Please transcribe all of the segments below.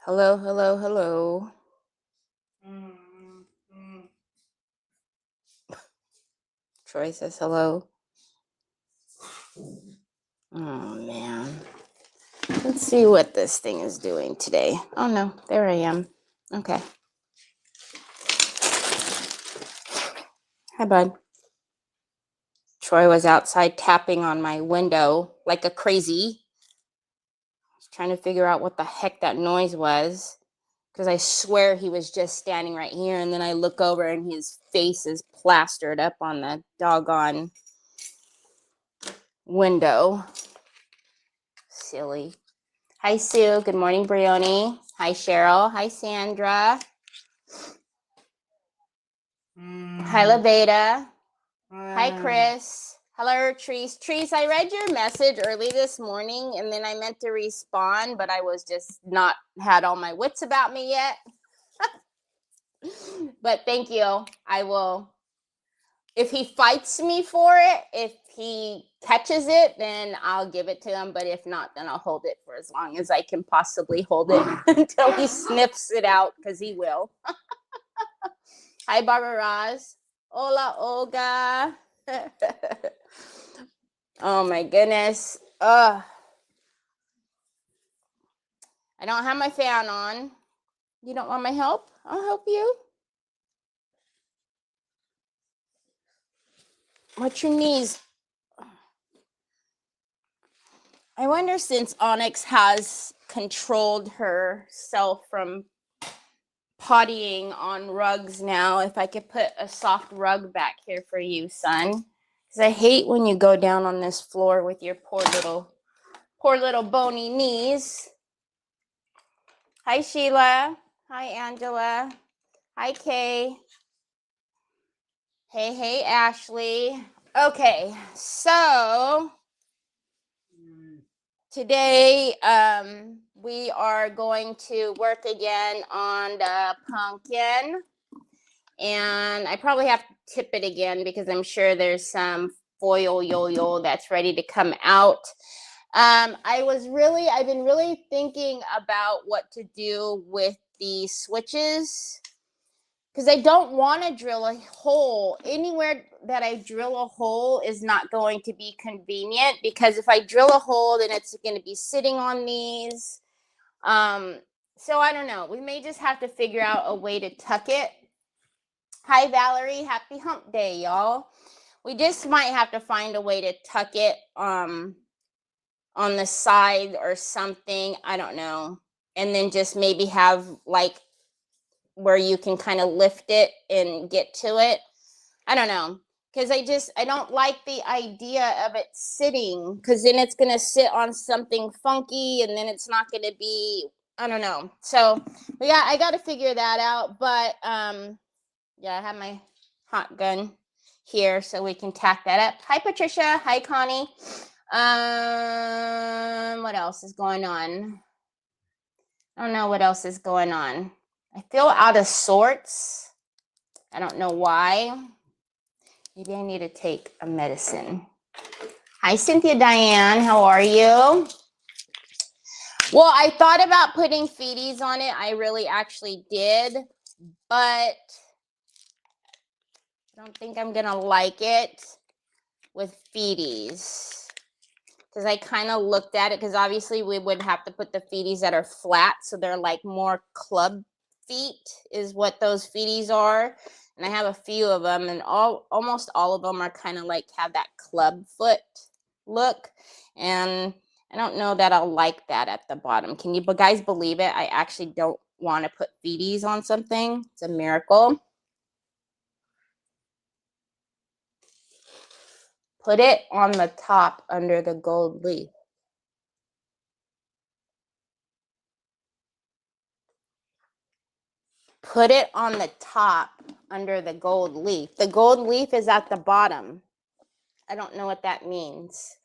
Hello, hello, hello. Troy says hello. Oh, man. Let's see what this thing is doing today. Oh, no. There I am. Okay. Hi, bud. Troy was outside tapping on my window like a crazy. I was trying to figure out what the heck that noise was, because I swear he was just standing right here, and then I look over and his face is plastered up on the doggone window. Silly. Hi, Sue. Good morning, Brioni. Hi, Cheryl. Hi, Sandra. Hi, Laveda. Hi, Chris. Hello, Treese. Treese, I read your message early this morning, and then I meant to respond, but I was just not had all my wits about me yet. But thank you. I will. If he fights me for it, if he catches it, then I'll give it to him. But if not, then I'll hold it for as long as I can possibly hold it until he sniffs it out, because he will. Hi, Barbara Roz. Hola, Olga. Oh, my goodness. I don't have my fan on. You don't want my help? I'll help you. What's your knees? I wonder, since Onyx has controlled herself from pottying on rugs now, if I could put a soft rug back here for you, son. Because I hate when you go down on this floor with your poor little bony knees. Hi, Sheila. Hi, Angela. Hi, Kay. Hey, Ashley. Okay, so today we are going to work again on the pumpkin. And I probably have to tip it again because I'm sure there's some foil yo-yo that's ready to come out. I've been really thinking about what to do with the switches, because I don't want to drill a hole. Anywhere that I drill a hole is not going to be convenient, because if I drill a hole, then it's going to be sitting on these. So I don't know. We may just have to figure out a way to tuck it. Hi, Valerie. Happy hump day, y'all. We just might have to find a way to tuck it on the side or something. I don't know. And then just maybe have like where you can kind of lift it and get to it. I don't know. Because I don't like the idea of it sitting, because then it's going to sit on something funky and then it's not going to be, I don't know. So, yeah, I got to figure that out. But, yeah, I have my hot gun here so we can tack that up. Hi, Patricia. Hi, Connie. What else is going on? I don't know what else is going on. I feel out of sorts. I don't know why. Maybe I need to take a medicine. Hi, Cynthia Diane. How are you? Well, I thought about putting feeties on it. I really actually did, but I don't think I'm going to like it with feeties, because I kind of looked at it, because obviously we would have to put the feeties that are flat, so they're like more club feet is what those feeties are. And I have a few of them, and almost all of them are kind of like have that club foot look. And I don't know that I'll like that at the bottom. Can you guys believe it? I actually don't want to put feeties on something. It's a miracle. Put it on the top under the gold leaf. Put it on the top under the gold leaf. The gold leaf is at the bottom. I don't know what that means.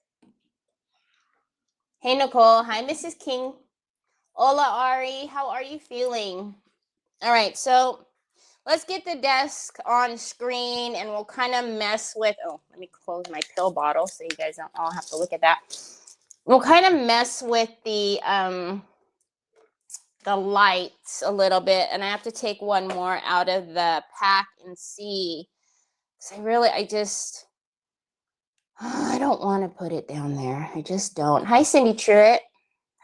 Hey, Nicole. Hi, Mrs. King. Hola, Ari. How are you feeling? All right, so let's get the desk on screen, and we'll kind of mess with, let me close my pill bottle so you guys don't all have to look at that. We'll kind of mess with the the lights a little bit, and I have to take one more out of the pack and see. Because I don't want to put it down there. I just don't. Hi, Cindy Truitt.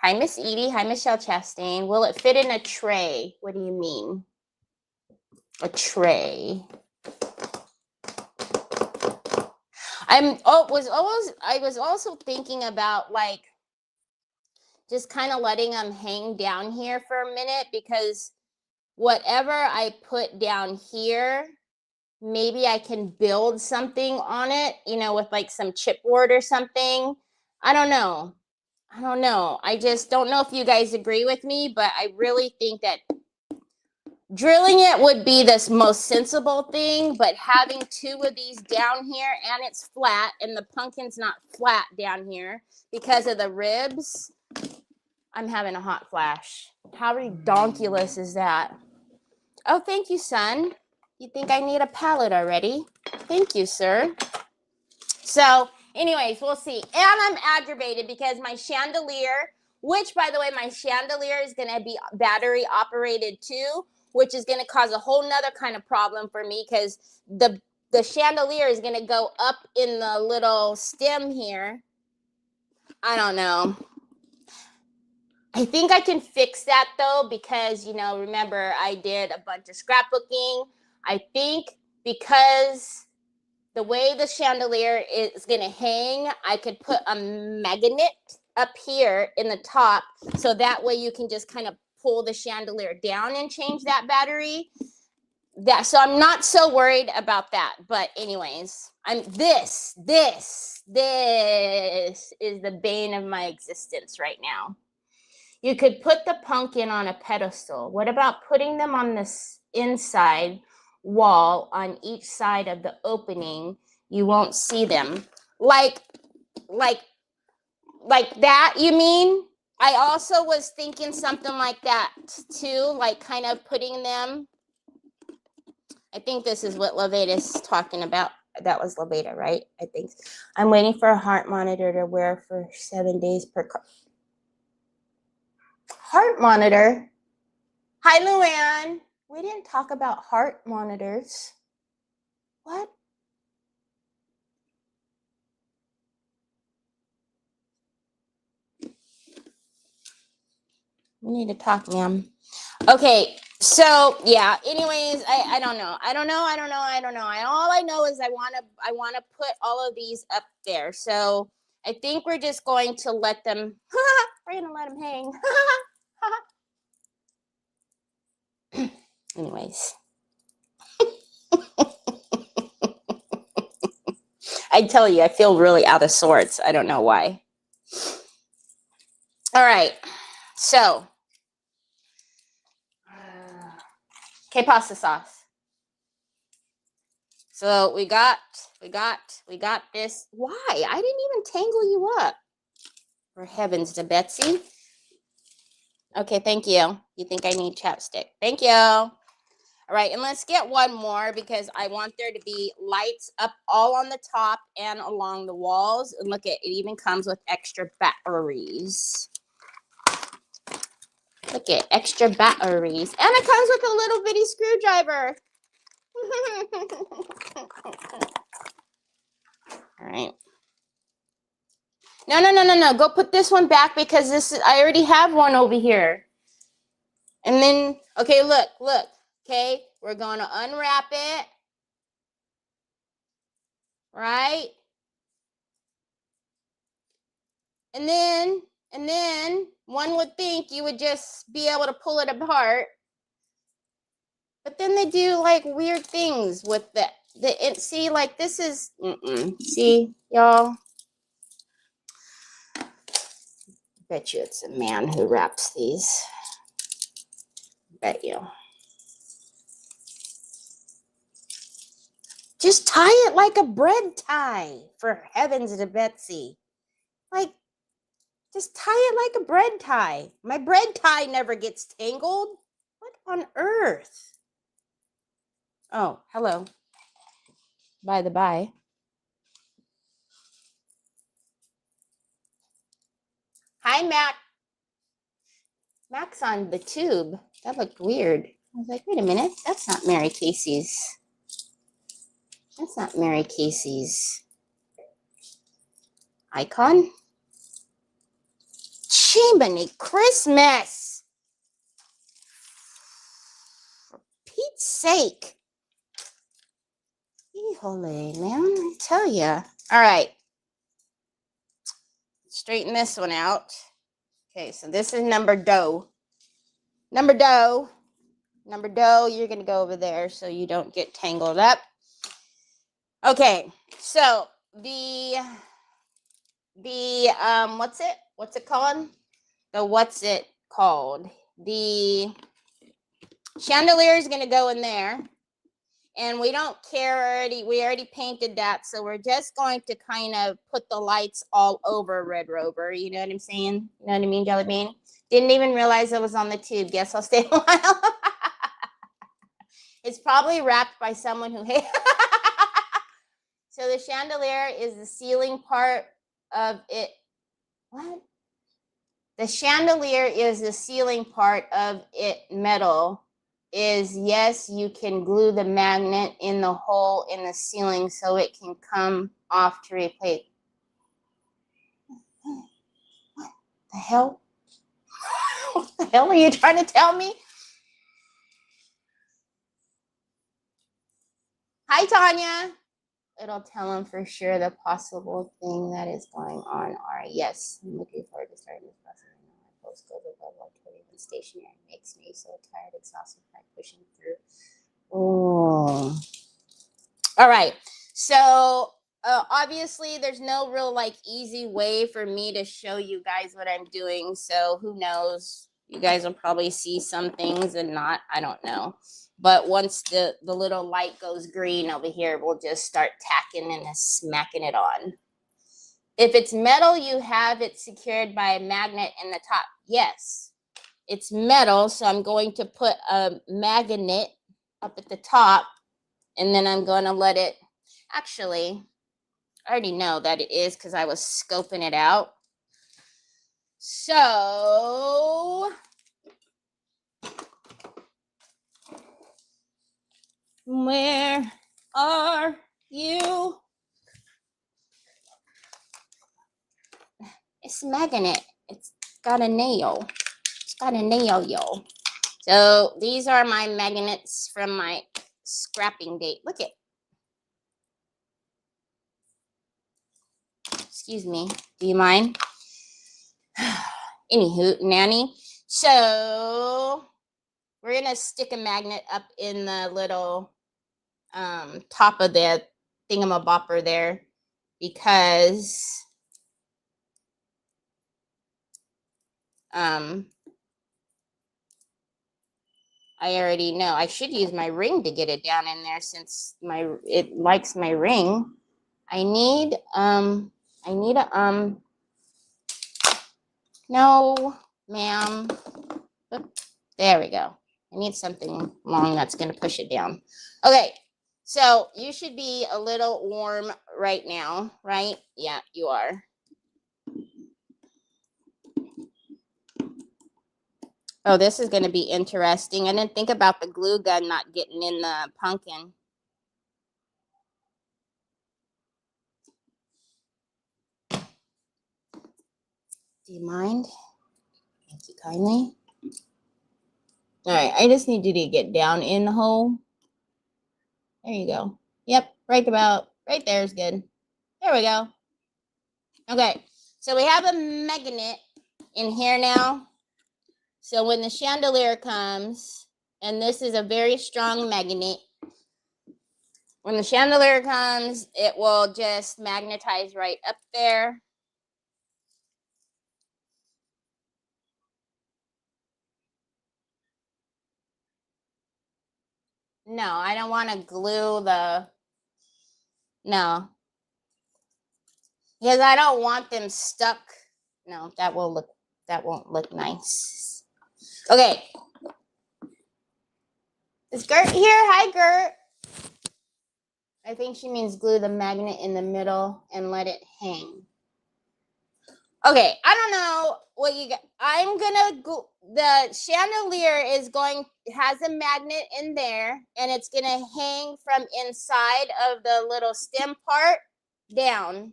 Hi, Miss Edie. Hi, Michelle Chastain. Will it fit in a tray? What do you mean? A tray. I was also thinking about like just kind of letting them hang down here for a minute, because whatever I put down here, maybe I can build something on it, with like some chipboard or something. I don't know. I just don't know if you guys agree with me, but I really think that drilling it would be the most sensible thing, but having two of these down here, and it's flat, and the pumpkin's not flat down here because of the ribs. I'm having a hot flash. How redonkulous is that? Oh, thank you, son. You think I need a palette already? Thank you, sir. So, anyways, we'll see. And I'm aggravated because my chandelier, which, by the way, my chandelier is going to be battery operated too, which is going to cause a whole nother kind of problem for me, because the chandelier is going to go up in the little stem here. I don't know. I think I can fix that though, because, remember, I did a bunch of scrapbooking. I think because the way the chandelier is going to hang, I could put a magnet up here in the top, so that way you can just kind of pull the chandelier down and change that battery. So I'm not so worried about that. But anyways, this is the bane of my existence right now. You could put the pumpkin on a pedestal. What about putting them on this inside wall on each side of the opening? You won't see them. Like that, you mean? I also was thinking something like that too, like kind of putting them. I think this is what Laveda is talking about. That was Laveda, right? I think. I'm waiting for a heart monitor to wear for 7 days per car. Heart monitor? Hi, Luann. We didn't talk about heart monitors. What? We need to talk, ma'am. Okay, so yeah. Anyways, I don't know. All I know is I wanna put all of these up there. So I think we're just going to let them. We're gonna let them hang. Anyways. I tell you, I feel really out of sorts. I don't know why. All right. So, okay, pasta sauce. So we got this. Why? I didn't even tangle you up. For heavens to Betsy. Okay, thank you. You think I need chapstick? Thank you. All right, and let's get one more, because I want there to be lights up all on the top and along the walls. And look, it even comes with extra batteries. Look at extra batteries. And it comes with a little bitty screwdriver. All right. No. Go put this one back, because I already have one over here. And then, okay, look. Okay, we're going to unwrap it. Right? And then one would think you would just be able to pull it apart. But then they do like weird things with see, like this is, see, y'all? Bet you it's a man who wraps these. Bet you. Just tie it like a bread tie, for heavens to Betsy. Like, just tie it like a bread tie. My bread tie never gets tangled. What on earth? Oh, hello. By the by. Hi, Mac. Max on the tube. That looked weird. I was like, wait a minute. That's not Mary Casey's. That's not Mary Casey's icon. Chimney Christmas. For Pete's sake. Holy man, I tell ya. All right. Straighten this one out. Okay, so this is number dough. Number dough, you're going to go over there so you don't get tangled up. Okay, so the what's it called? The chandelier is going to go in there. And we don't care already. We already painted that. So we're just going to kind of put the lights all over Red Rover. You know what I'm saying? You know what I mean, Jelly Bean? Didn't even realize it was on the tube. Guess I'll stay a while. It's probably wrapped by someone who hates. So the chandelier is the ceiling part of it. What? The chandelier is the ceiling part of it metal. Is yes, you can glue the magnet in the hole in the ceiling so it can come off to replace. What the hell? What the hell are you trying to tell me? Hi, Tanya. It'll tell them for sure the possible thing that is going on. All right, yes, I'm looking forward to starting this process. My postcode above 120 stationary makes me so tired, exhausted by pushing through. Oh. All right. So obviously there's no real like easy way for me to show you guys what I'm doing. So who knows? You guys will probably see some things and not. I don't know. But once the little light goes green over here, we'll just start tacking and smacking it on. If it's metal, you have it secured by a magnet in the top. Yes, it's metal. So I'm going to put a magnet up at the top. And then I'm going to let it, actually, I already know that it is because I was scoping it out. So, where are you? It's a magnet. It's got a nail. It's got a nail, y'all. So, these are my magnets from my scrapping date. Look at. Excuse me. Do you mind? Anywho, nanny. So we're gonna stick a magnet up in the little top of the thingamabopper there because I already know I should use my ring to get it down in there since it likes my ring. I need a no, ma'am. There we go. I need something long that's going to push it down. Okay, so you should be a little warm right now, right? Yeah, you are. Oh, this is going to be interesting. I didn't think about the glue gun not getting in the pumpkin. Do you mind? Thank you kindly. All right, I just need you to get down in the hole. There you go. Yep, right there is good. There we go. Okay, so we have a magnet in here now. So when the chandelier comes, and this is a very strong magnet, when the chandelier comes, it will just magnetize right up there. No, I don't want to glue no. Because I don't want them stuck. No, that won't look nice. Okay. Is Gert here? Hi, Gert. I think she means glue the magnet in the middle and let it hang. Okay, I don't know what you got, I'm gonna go, the chandelier has a magnet in there, and it's gonna hang from inside of the little stem part down,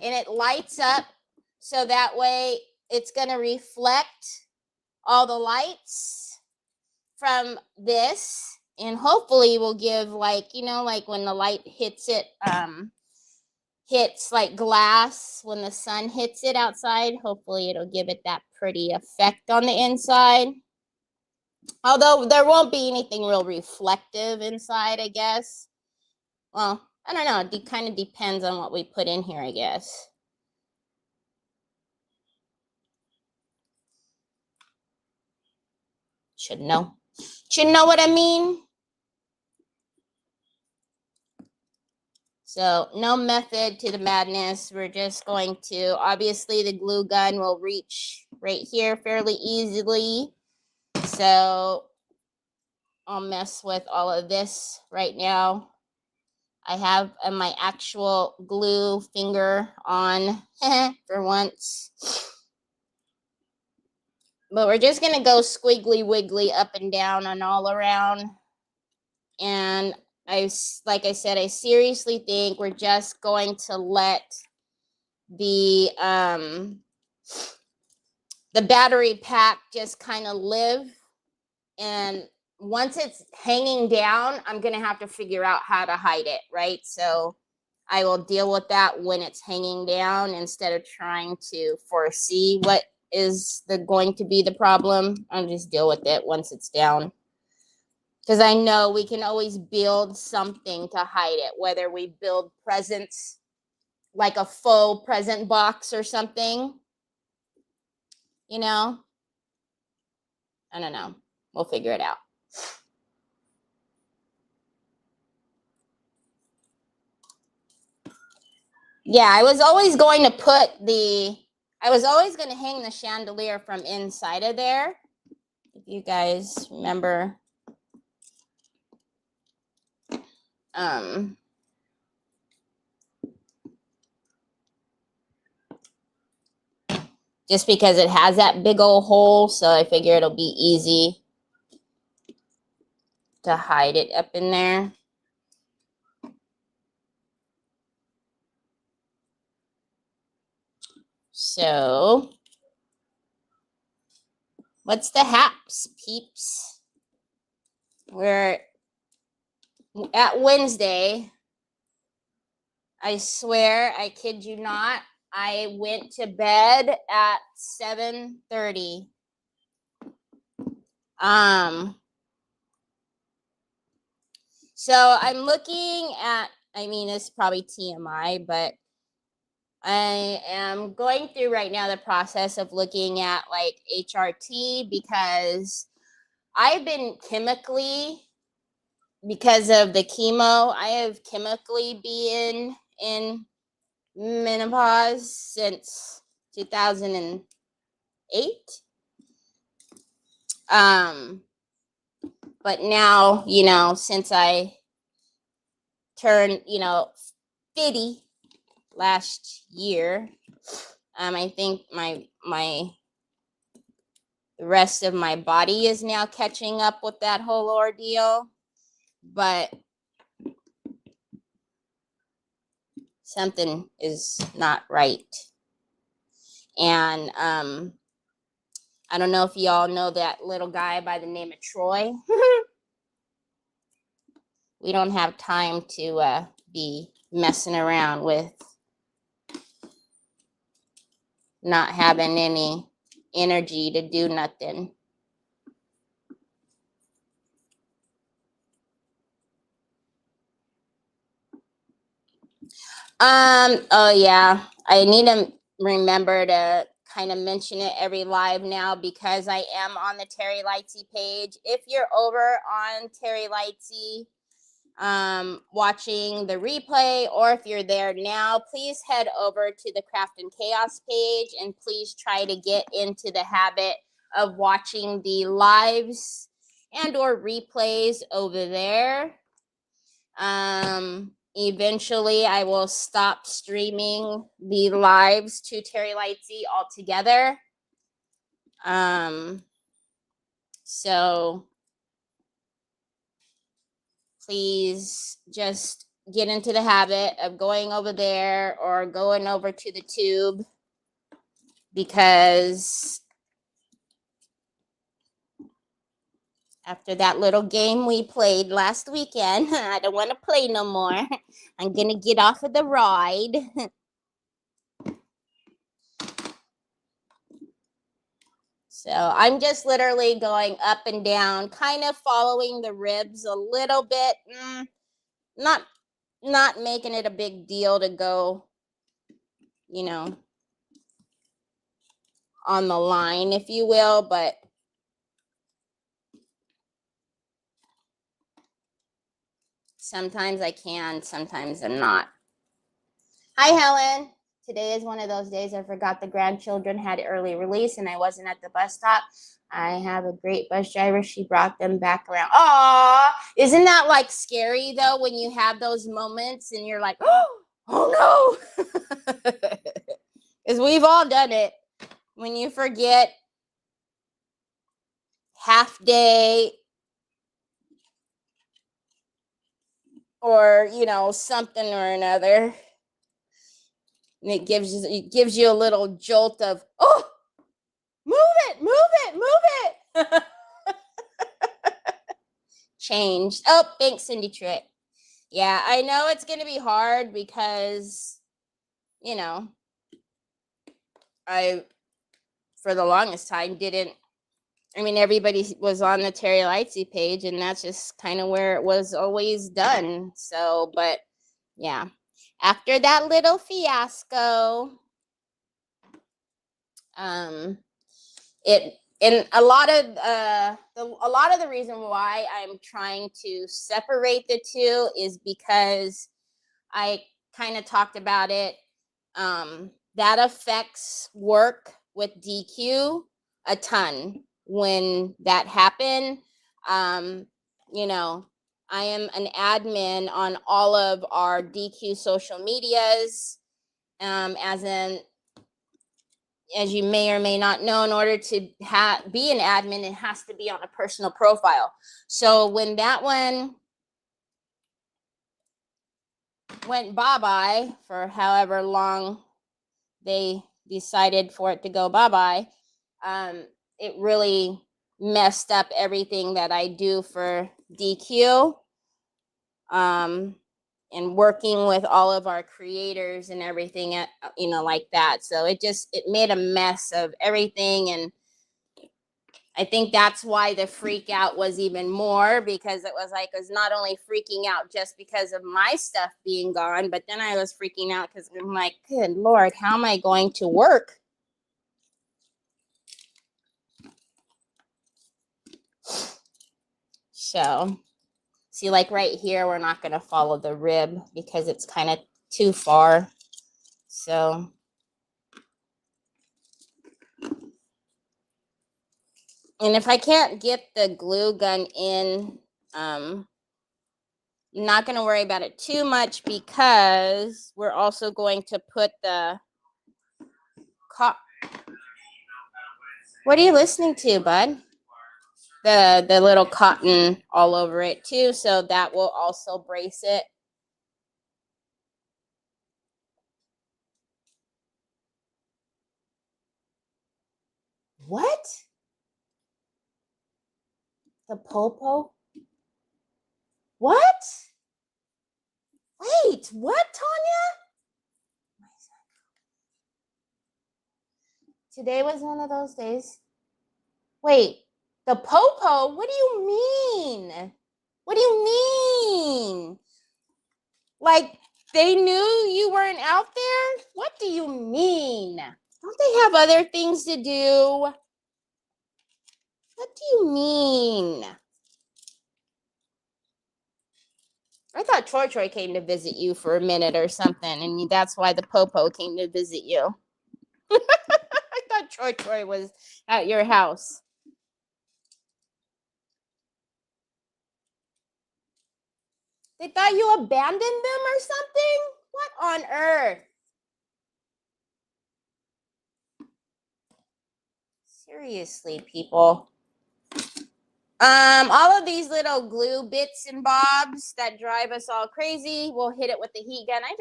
and it lights up, so that way it's gonna reflect all the lights from this, and hopefully will give, like, you know, like when the light hits it, hits like glass when the sun hits it outside. Hopefully it'll give it that pretty effect on the inside. Although there won't be anything real reflective inside, I guess. Well, I don't know. It kind of depends on what we put in here, I guess. Should know. Should know what I mean? So no method to the madness. We're just going to, obviously the glue gun will reach right here fairly easily. So I'll mess with all of this right now. I have my actual glue finger on for once. But we're just gonna go squiggly wiggly up and down and all around. And like I said, I seriously think we're just going to let the battery pack just kind of live. And once it's hanging down, I'm gonna have to figure out how to hide it, right? So I will deal with that when it's hanging down instead of trying to foresee what is going to be the problem. I'll just deal with it once it's down. Because I know we can always build something to hide it, whether we build presents, like a faux present box or something, you know? I don't know. We'll figure it out. Yeah, I was always going to hang the chandelier from inside of there. If you guys remember. Just because it has that big old hole, so I figure it'll be easy to hide it up in there. So, what's the haps, peeps? We're at Wednesday. I swear, I kid you not, I went to bed at 7:30. So I'm looking at, I mean, it's probably TMI, but I am going through right now the process of looking at like HRT, because I've been chemically, because of the chemo, I have chemically been in menopause since 2008. But now, you know, since I turned, you know, 50 last year, I think the rest of my body is now catching up with that whole ordeal. But something is not right. And I don't know if y'all know that little guy by the name of Troy. We don't have time to be messing around with not having any energy to do nothing. Oh yeah, I need to remember to kind of mention it every live now, because I am on the Terry Lightsey page. If you're over on Terry Lightsey, watching the replay, or if you're there now, please head over to the Craft and Chaos page, and please try to get into the habit of watching the lives and or replays over there. Eventually I will stop streaming the lives to Terry Lightsey altogether. So please just get into the habit of going over there or going over to the tube, because after that little game we played last weekend, I don't want to play no more. I'm going to get off of the ride. So I'm just literally going up and down, kind of following the ribs a little bit. Not making it a big deal to go, you know, on the line, if you will, but sometimes I can, sometimes I'm not. Hi, Helen. Today is one of those days I forgot the grandchildren had early release and I wasn't at the bus stop. I have a great bus driver. She brought them back around. Aw, isn't that like scary though when you have those moments and you're like, oh no. Because we've all done it. When you forget half day or, you know, something or another. And it gives you a little jolt of, oh, move it. Changed. Oh, thanks, Cindy Trick. Yeah, I know it's going to be hard because, you know, I, for the longest time, everybody was on the Terry Lightsey page, and that's just kind of where it was always done. So, but yeah, after that little fiasco, it and a lot of the reason why I'm trying to separate the two is because I kind of talked about it. That affects work with DQ a ton when that happened. You know, I am an admin on all of our DQ social medias. As you may or may not know, in order to be an admin, it has to be on a personal profile. So when that one went bye-bye for however long they decided for it to go bye-bye, it really messed up everything that I do for DQ. And working with all of our creators and everything, you know, like that. So it made a mess of everything. And I think that's why the freak out was even more, because it was not only freaking out just because of my stuff being gone, but then I was freaking out because I'm like, good Lord, how am I going to work? So, see, like right here, we're not going to follow the rib because it's kind of too far. So, and if I can't get the glue gun in, I'm not going to worry about it too much, because we're also going to put the what are you listening to, bud? The little cotton all over it too, so that will also brace it. What? The popo? What? Wait, what, Tanya? Today was one of those days. Wait, the popo? What do you mean? What do you mean? Like, they knew you weren't out there? What do you mean? Don't they have other things to do? What do you mean? I thought Troy came to visit you for a minute or something, and that's why the popo came to visit you. I thought Troy was at your house. They thought you abandoned them or something? What on earth? Seriously, people. All of these little glue bits and bobs that drive us all crazy, we'll hit it with the heat gun. I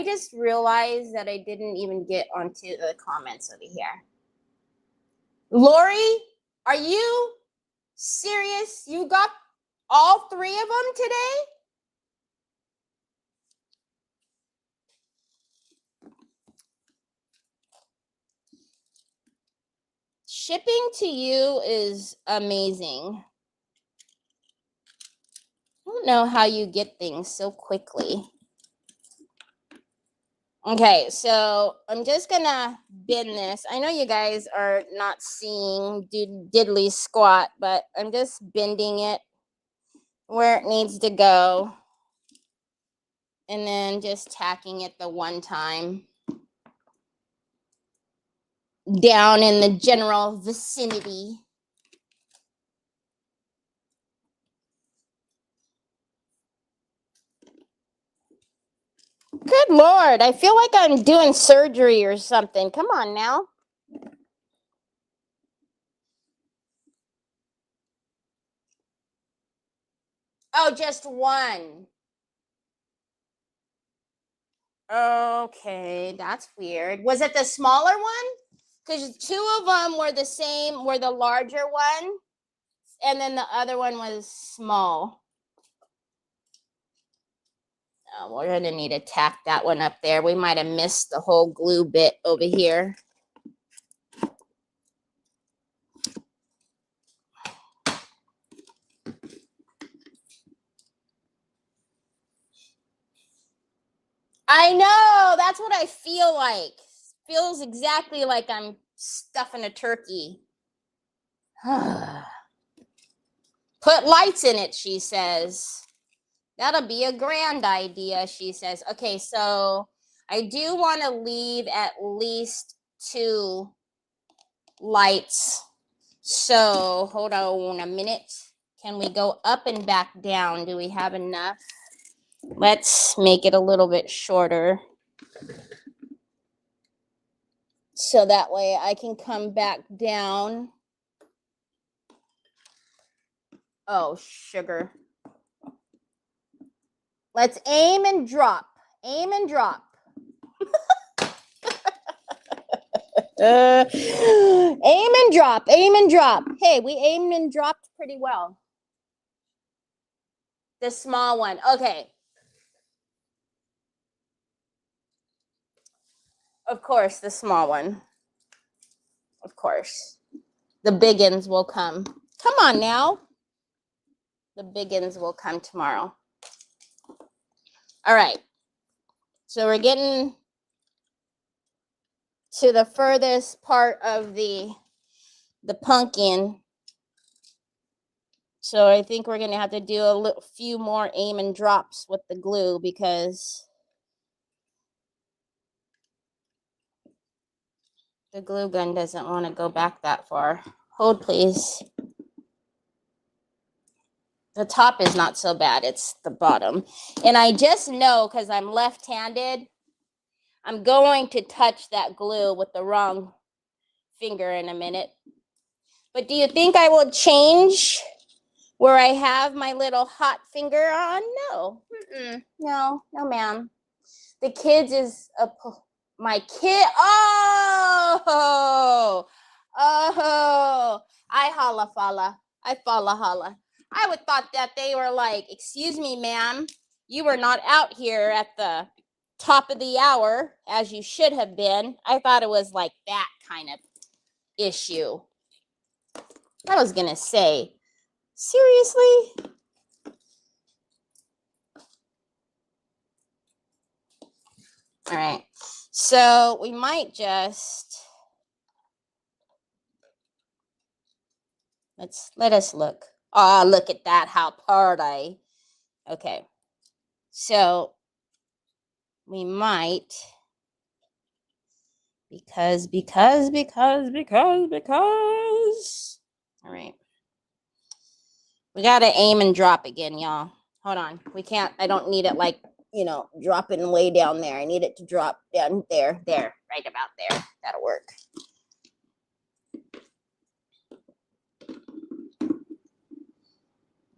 just realized that I didn't even get onto the comments over here. Lori, are you serious? You got all 3 of them today? Shipping to you is amazing. I don't know how you get things so quickly. Okay, so I'm just gonna bend this. I know you guys are not seeing diddly squat, but I'm just bending it where it needs to go. And then just tacking it the one time. Down in the general vicinity. Good Lord, I feel like I'm doing surgery or something. Come on now. Oh, just one. Okay, that's weird. Was it the smaller one? Because 2 of them were the same, were the larger one, and then the other one was small. Oh, we're gonna need to tack that one up there. We might have missed the whole glue bit over here. I know, that's what I feel like. Feels exactly like I'm stuffing a turkey. Put lights in it, she says. That'll be a grand idea, she says. Okay, so I do want to leave at least 2 lights. So hold on a minute. Can we go up and back down? Do we have enough? Let's make it a little bit shorter. So that way I can come back down. Oh, sugar. Let's aim and drop. Aim and drop. Aim and drop. Aim and drop. Hey, we aimed and dropped pretty well. The small one. Okay. Of course, the small one. Of course. The big ones will come. Come on now. The big ones will come tomorrow. All right. So we're getting to the furthest part of the pumpkin. So I think we're going to have to do a few more aim and drops with the glue because the glue gun doesn't want to go back that far. Hold, please. The top is not so bad. It's the bottom. And I just know because I'm left-handed, I'm going to touch that glue with the wrong finger in a minute. But do you think I will change where I have my little hot finger on? No. No, ma'am. The kids is my kid. Oh, I holla falla. I falla holla. I would thought that they were like, excuse me, ma'am, you were not out here at the top of the hour as you should have been. I thought it was like that kind of issue. I was gonna say, seriously? All right, so we might just let us look. Oh, look at that, how party. Okay, so we might because all right, we gotta aim and drop again, y'all. Hold on, we can't. I don't need it like, you know, dropping way down there. I need it to drop down there, right about there. That'll work.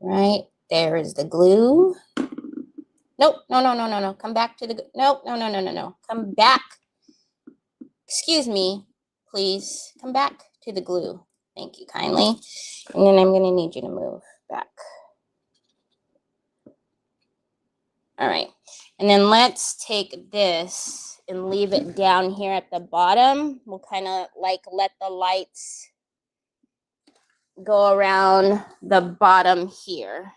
Right, there is the glue. Nope, no. Come back to the, nope, no. Come back. Excuse me, please. Come back to the glue. Thank you kindly. And then I'm gonna need you to move back. All right, and then let's take this and leave it down here at the bottom. We'll kind of like let the lights go around the bottom here.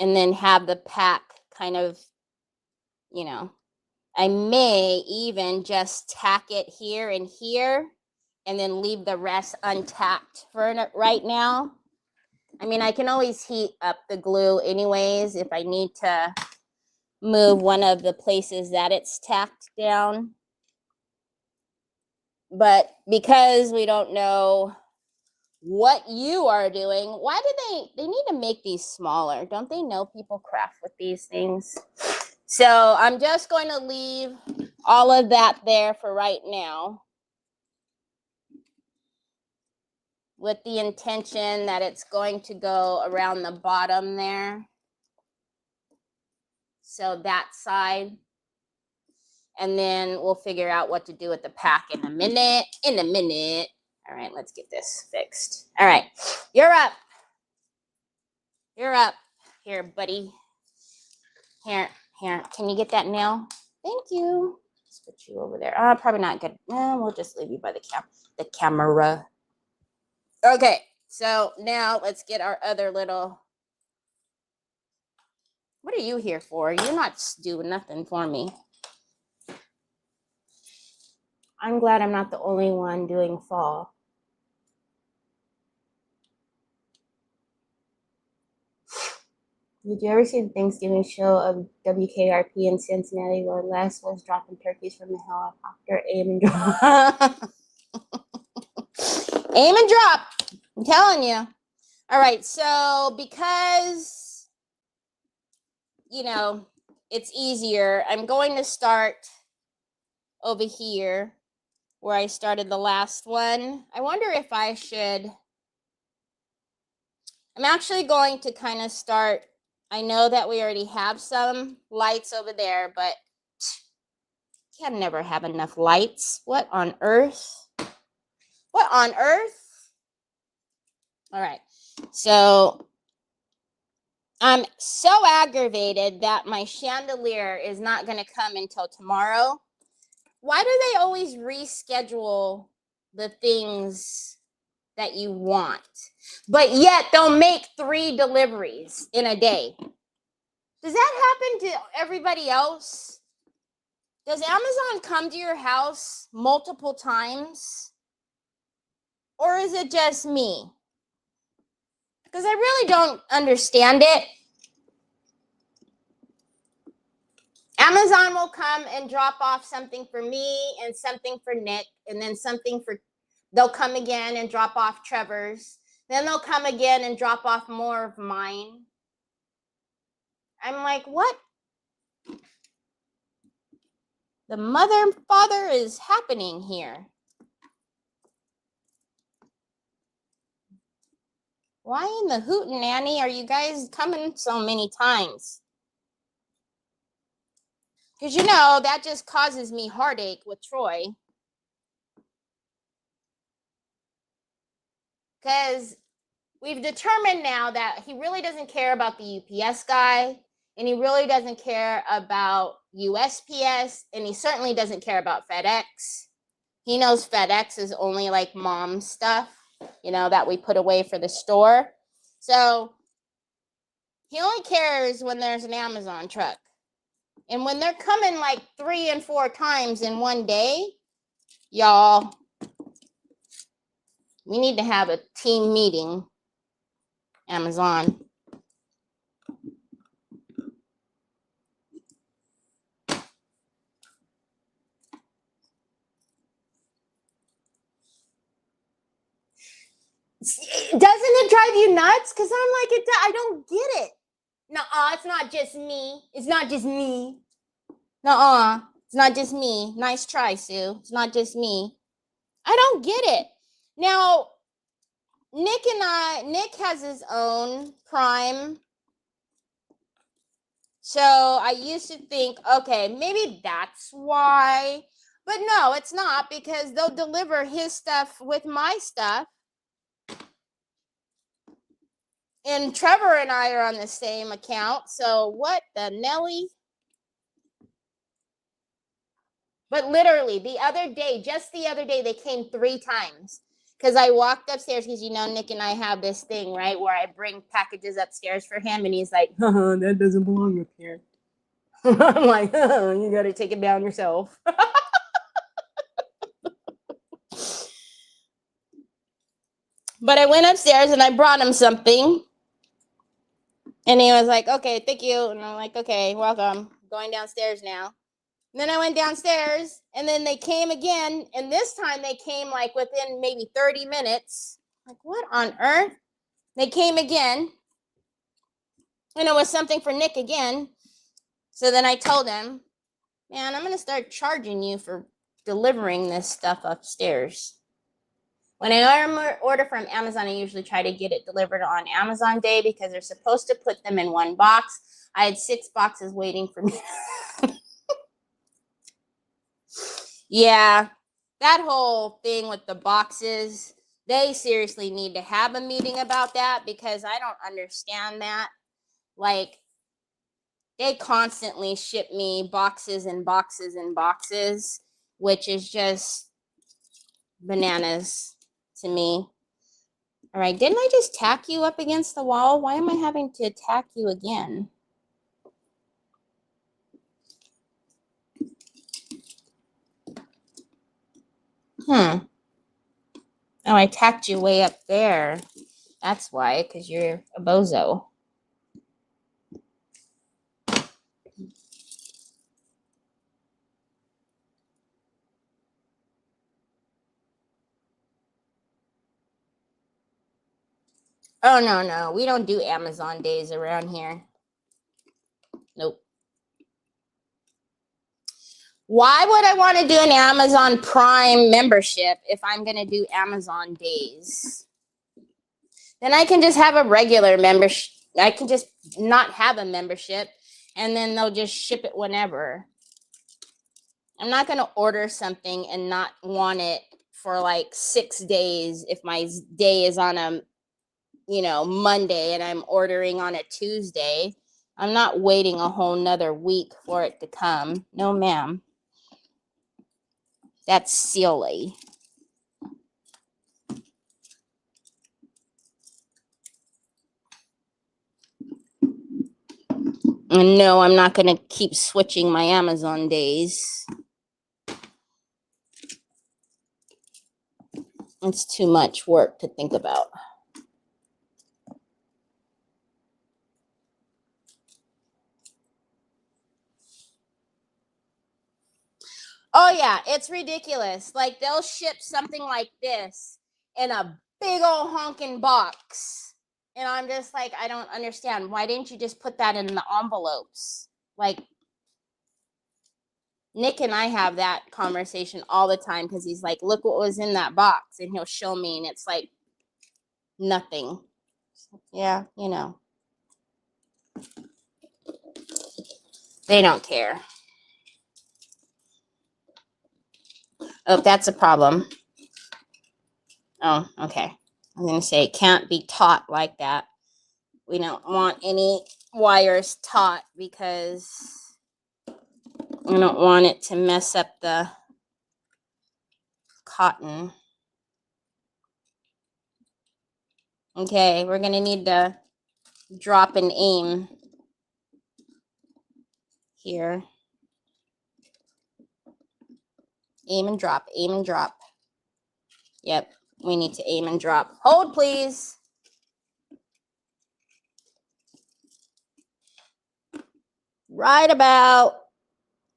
And then have the pack kind of, you know, I may even just tack it here and here and then leave the rest untacked for right now. I mean, I can always heat up the glue anyways if I need to move one of the places that it's tacked down. But because we don't know what you are doing, why do they need to make these smaller? Don't they know people craft with these things? So I'm just going to leave all of that there for right now, with the intention that it's going to go around the bottom there. So that side. And then we'll figure out what to do with the pack in a minute. All right, let's get this fixed. All right, you're up. You're up. Here, buddy. Here. Can you get that nail? Thank you. Let's put you over there. Probably not good. We'll just leave you by the camera. Okay, so now let's get our other little. What are you here for? You're not doing nothing for me. I'm glad I'm not the only one doing fall. Did you ever see the Thanksgiving show of WKRP in Cincinnati where Les was dropping turkeys from the helicopter? Aim and drop. Aim and drop. I'm telling you. All right, so because, you know, it's easier, I'm going to start over here where I started the last one. I wonder if I should. I'm actually going to kind of start. I know that we already have some lights over there, but can never have enough lights. What on earth? What on earth? All right. So I'm so aggravated that my chandelier is not going to come until tomorrow. Why do they always reschedule the things that you want, but yet they'll make 3 deliveries in a day? Does that happen to everybody else? Does Amazon come to your house multiple times? Or is it just me? Because I really don't understand it. Amazon will come and drop off something for me and something for Nick, and then something for, they'll come again and drop off Trevor's. Then they'll come again and drop off more of mine. I'm like, what? The mother and father is happening here. Why in the hootenanny are you guys coming so many times? Because, you know, that just causes me heartache with Troy. Because we've determined now that he really doesn't care about the UPS guy, and he really doesn't care about USPS, and he certainly doesn't care about FedEx. He knows FedEx is only like mom stuff, you know, that we put away for the store. So he only cares when there's an Amazon truck. And when they're coming like 3 and 4 times in one day, y'all, we need to have a team meeting, Amazon. Doesn't it drive you nuts? Because I'm like, I don't get it. Nuh-uh, it's not just me. It's not just me. Nuh-uh, it's not just me. Nice try, Sue. It's not just me. I don't get it. Now, Nick has his own Prime. So I used to think, okay, maybe that's why. But no, it's not, because they'll deliver his stuff with my stuff. And Trevor and I are on the same account. So what the Nelly? But literally just the other day, they came 3 times. Because I walked upstairs, because Nick and I have this thing, right, where I bring packages upstairs for him, and he's like, that doesn't belong up here. I'm like, you got to take it down yourself. But I went upstairs and I brought him something. And he was like, okay, thank you. And I'm like, okay, welcome. Going downstairs now. And then I went downstairs, and then they came again. And this time they came like within maybe 30 minutes. Like, what on earth? They came again. And it was something for Nick again. So then I told him, man, I'm going to start charging you for delivering this stuff upstairs. When I order from Amazon, I usually try to get it delivered on Amazon Day, because they're supposed to put them in one box. I had 6 boxes waiting for me. Yeah, that whole thing with the boxes, they seriously need to have a meeting about that, because I don't understand that. Like, they constantly ship me boxes and boxes and boxes, which is just bananas to me. All right, didn't I just tack you up against the wall? Why am I having to attack you again? Oh, I tacked you way up there. That's why, because you're a bozo. Oh, no. We don't do Amazon days around here. Nope. Why would I want to do an Amazon Prime membership if I'm going to do Amazon days? Then I can just have a regular membership. I can just not have a membership, and then they'll just ship it whenever. I'm not going to order something and not want it for like 6 days if my day is on a, Monday, and I'm ordering on a Tuesday. I'm not waiting a whole nother week for it to come. No, ma'am. That's silly. And no, I'm not going to keep switching my Amazon days. It's too much work to think about. Oh, yeah, it's ridiculous. Like, they'll ship something like this in a big old honking box. And I'm just like, I don't understand. Why didn't you just put that in the envelopes? Like, Nick and I have that conversation all the time, because he's like, look what was in that box. And he'll show me, and it's like nothing. Yeah, They don't care. Oh, that's a problem. Oh, okay. I'm going to say it can't be taught like that. We don't want any wires taut, because I don't want it to mess up the cotton. Okay, we're going to need to drop and aim here. Aim and drop, aim and drop. Yep, we need to aim and drop. Hold, please. Right about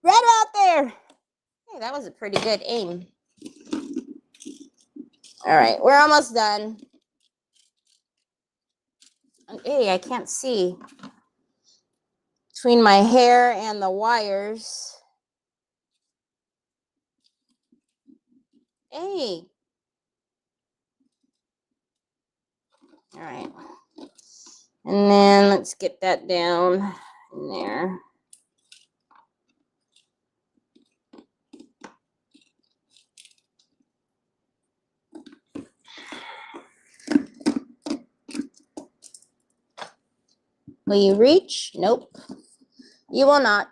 there. Hey, that was a pretty good aim. All right, we're almost done. Hey, I can't see between my hair and the wires. Hey, All right. And then let's get that down in there. Will you reach? Nope. You will not.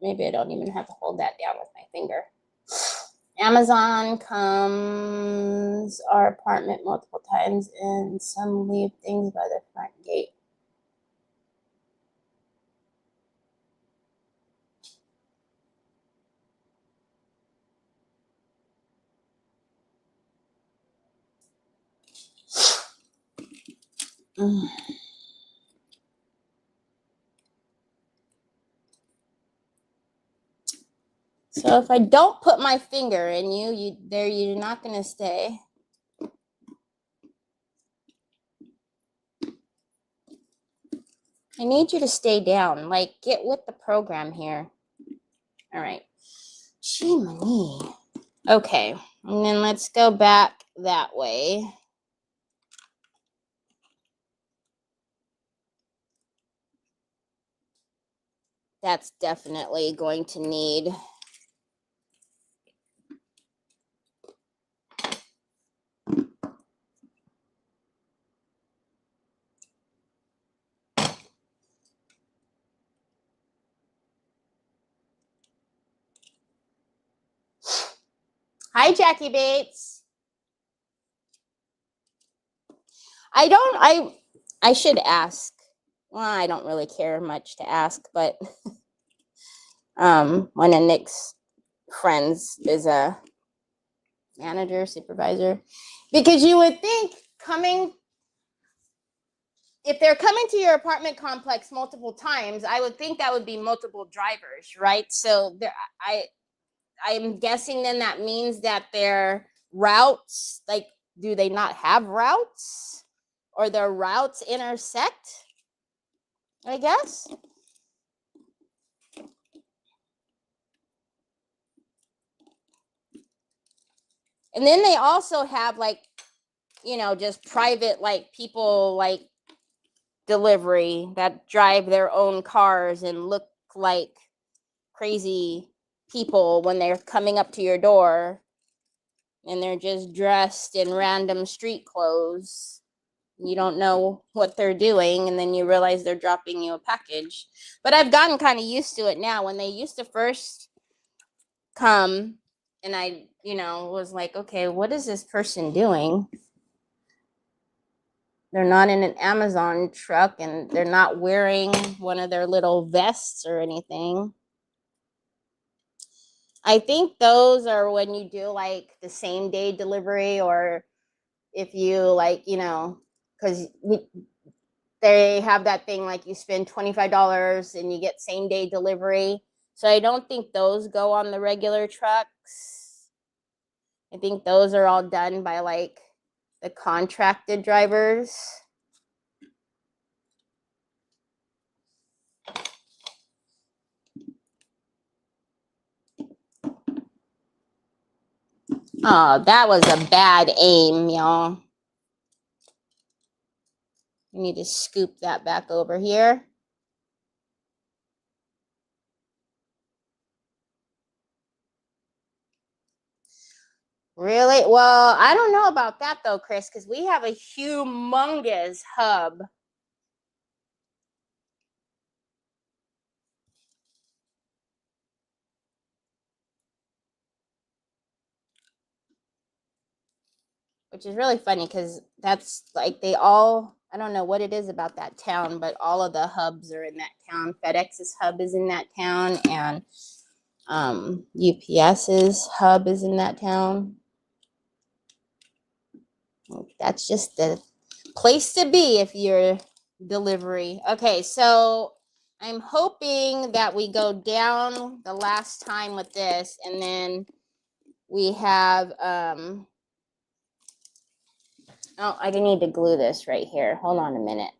Maybe I don't even have to hold that down with my finger. Amazon comes our apartment multiple times and some leave things by the front gate. So if I don't put my finger in you, you're not going to stay. I need you to stay down. Like, get with the program here. All right. Gee, money. Okay. And then let's go back that way. That's definitely going to need... Hi, Jackie Bates. I should ask. Well, I don't really care much to ask, but one of Nick's friends is a manager, supervisor, because you would think if they're coming to your apartment complex multiple times, I would think that would be multiple drivers, right? So I'm guessing then that means that their routes, like, do they not have routes, or their routes intersect? I guess. And then they also have, like, just private, like, people, like, delivery that drive their own cars and look like crazy people when they're coming up to your door, and they're just dressed in random street clothes. You don't know what they're doing, and then you realize they're dropping you a package. But I've gotten kind of used to it now. When they used to first come, and I, was like, okay, what is this person doing? They're not in an Amazon truck, and they're not wearing one of their little vests or anything. I think those are when you do, like, the same day delivery, or if you, like, because they have that thing, like, you spend $25 and you get same day delivery. So I don't think those go on the regular trucks. I think those are all done by, like, the contracted drivers. Oh, that was a bad aim, y'all. We need to scoop that back over here. Really? Well, I don't know about that though, Chris, because we have a humongous hub. Which is really funny because that's like I don't know what it is about that town, but all of the hubs are in that town. FedEx's hub is in that town, and UPS's hub is in that town. That's just the place to be if you're delivery. Okay, so I'm hoping that we go down the last time with this, and then we have oh, I need to glue this right here. Hold on a minute.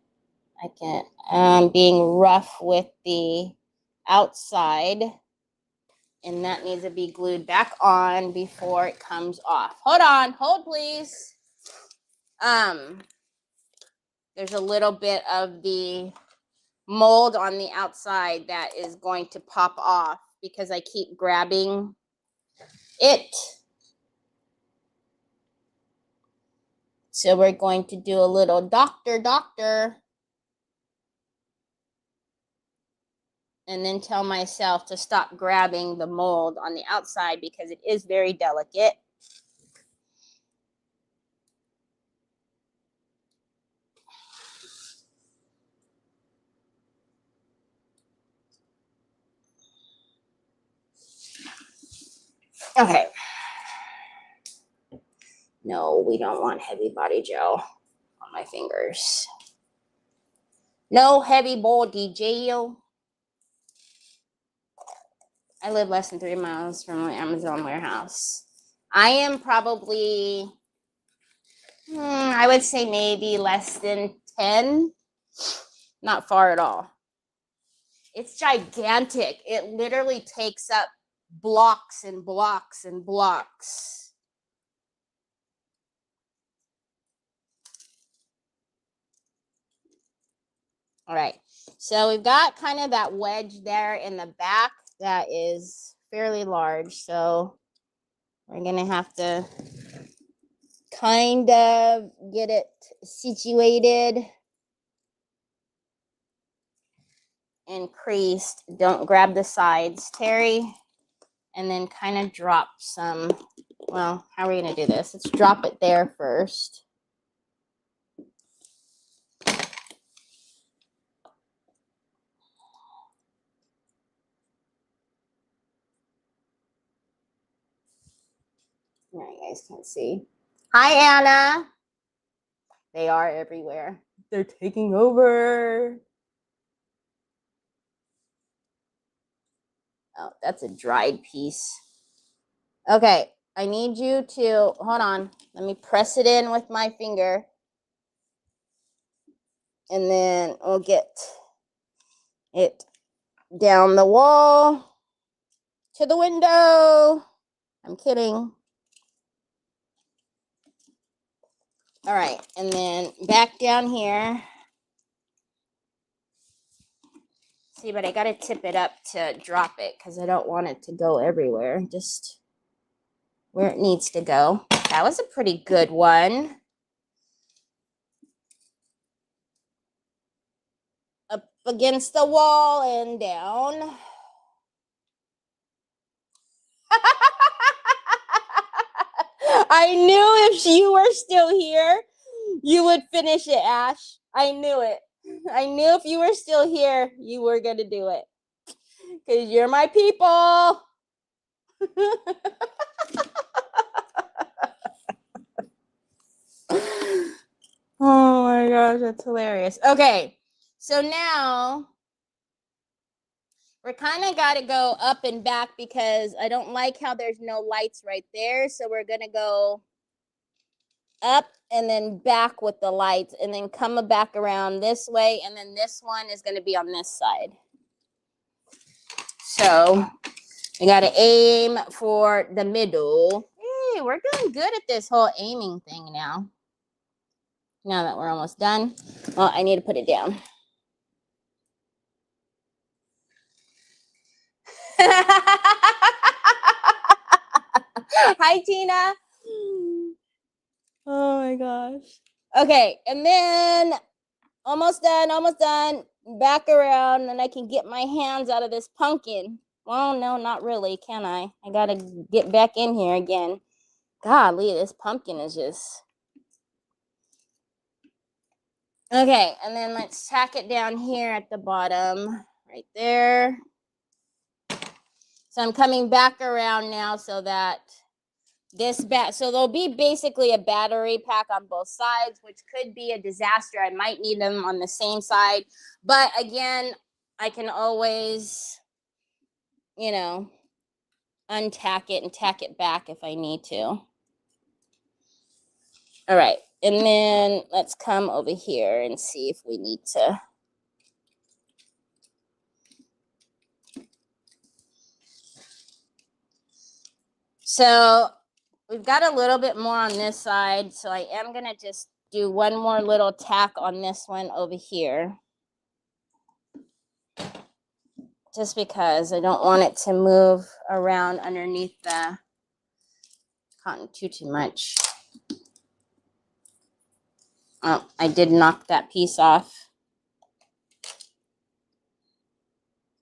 I can't. I'm being rough with the outside, and that needs to be glued back on before it comes off. Hold on, hold please. There's a little bit of the mold on the outside that is going to pop off because I keep grabbing it. So we're going to do a little doctor, and then tell myself to stop grabbing the mold on the outside because it is very delicate. Okay. No, we don't want heavy body gel on my fingers. No heavy body gel. I live less than 3 miles from my Amazon warehouse. I am probably, I would say maybe less than 10. Not far at all. It's gigantic. It literally takes up blocks and blocks and blocks. All right, so we've got kind of that wedge there in the back that is fairly large. So we're gonna have to kind of get it situated and creased. Don't grab the sides, Terry. And then kind of drop some, well, how are we gonna do this? Let's drop it there first. All right, you guys can't see. Hi, Anna. They are everywhere. They're taking over. Oh, that's a dried piece. Okay, I need you to, hold on. Let me press it in with my finger. And then we'll get it down the wall to the window. I'm kidding. All right, and then back down here. See, but I got to tip it up to drop it because I don't want it to go everywhere. Just where it needs to go. That was a pretty good one. Up against the wall and down. I knew if you were still here, you would finish it, Ash. I knew it. I knew if you were still here, you were going to do it. Because you're my people. Oh my gosh, that's hilarious. Okay, so now we're kind of got to go up and back because I don't like how there's no lights right there. So we're going to go up and then back with the lights and then come back around this way. And then this one is going to be on this side. So we got to aim for the middle. Hey, we're doing good at this whole aiming thing now. Now that we're almost done. Well, I need to put it down. Hi, Tina. Oh my gosh. Okay, and then almost done. Back around, and I can get my hands out of this pumpkin. Well, no, not really, can I? I gotta get back in here again. Golly, this pumpkin is just... Okay, and then let's tack it down here at the bottom, right there. So I'm coming back around now so that so there'll be basically a battery pack on both sides, which could be a disaster. I might need them on the same side. But again, I can always, you know, untack it and tack it back if I need to. All right. And then let's come over here and see if we need to So we've got a little bit more on this side. So I am going to just do one more little tack on this one over here. Just because I don't want it to move around underneath the cotton too much. Oh, I did knock that piece off.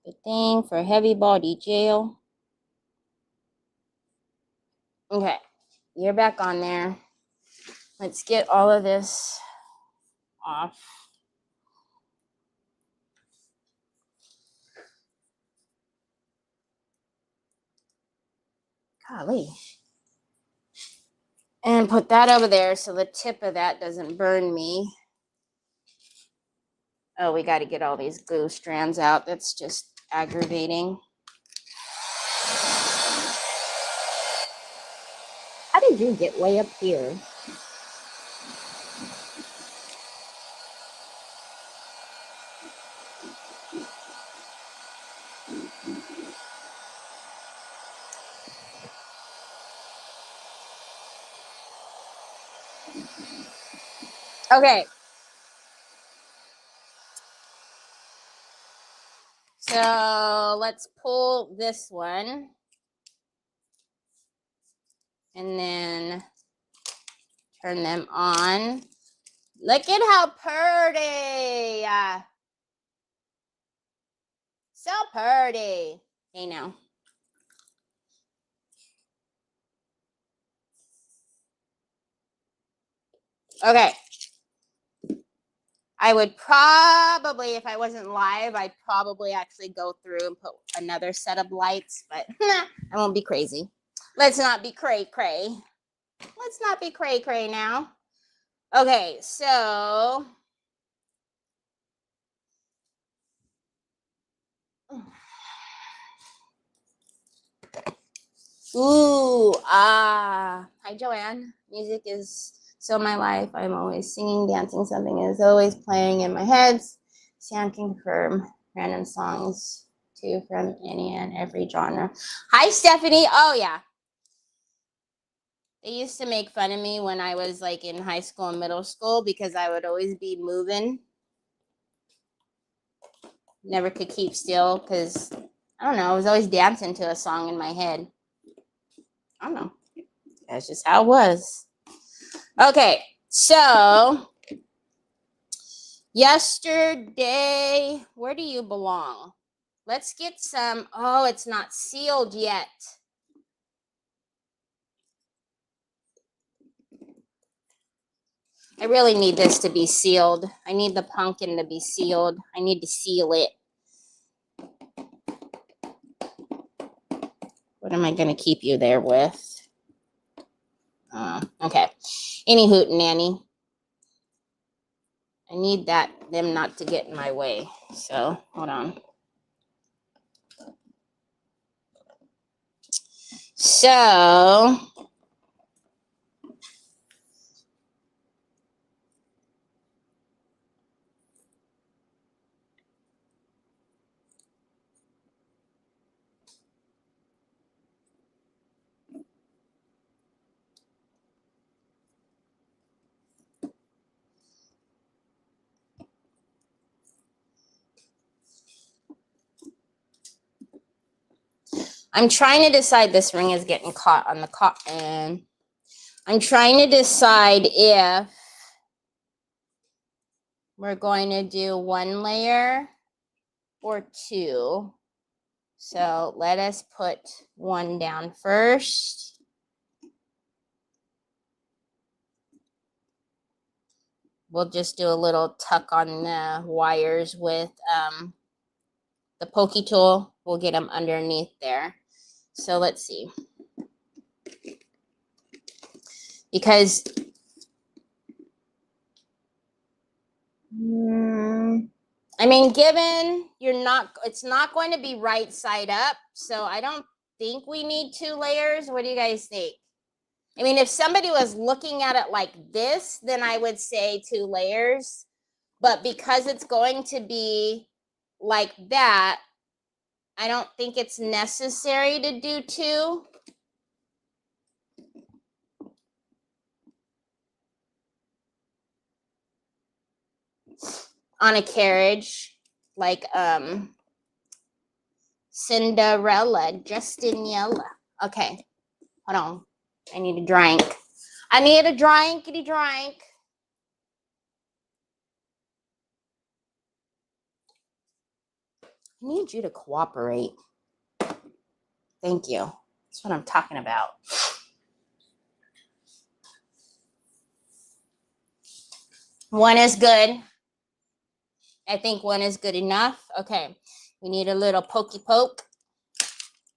Good thing for heavy body jail. Okay, you're back on there. Let's get all of this off. Golly. And put that over there so the tip of that doesn't burn me. Oh, we got to get all these glue strands out. That's just aggravating. How did you get way up here? Okay. So let's pull this one. And then turn them on. Look at how pretty. So pretty. Hey now. Okay. I would probably, if I wasn't live, I'd probably actually go through and put another set of lights, but I won't be crazy. Let's not be cray-cray. Let's not be cray-cray now. Okay, so ooh, hi Joanne. Music is so my life. I'm always singing, dancing, something is always playing in my head. Sam can confirm random songs too from any and every genre. Hi Stephanie. Oh yeah. They used to make fun of me when I was like in high school and middle school because I would always be moving. Never could keep still because I don't know, I was always dancing to a song in my head. I don't know. That's just how it was. Okay, so yesterday, where do you belong? Let's get some. Oh, it's not sealed yet. I really need this to be sealed. I need the pumpkin to be sealed. I need to seal it. What am I going to keep you there with? Okay. Any hoot nanny. I need them not to get in my way. So, hold on. So, I'm trying to decide, this ring is getting caught on the cotton. I'm trying to decide if we're going to do one layer or two. So let us put one down first. We'll just do a little tuck on the wires with the pokey tool. We'll get them underneath there. So let's see. Because I mean, given it's not going to be right side up, so I don't think we need two layers. What do you guys think? I mean, if somebody was looking at it like this, then I would say two layers. But because it's going to be like that, I don't think it's necessary to do two. on a carriage, like Cinderella, just in yellow. Okay, hold on. I need a drink. I need a drinkity drink. I need you to cooperate. Thank you. That's what I'm talking about. One is good. I think one is good enough. Okay. We need a little pokey poke.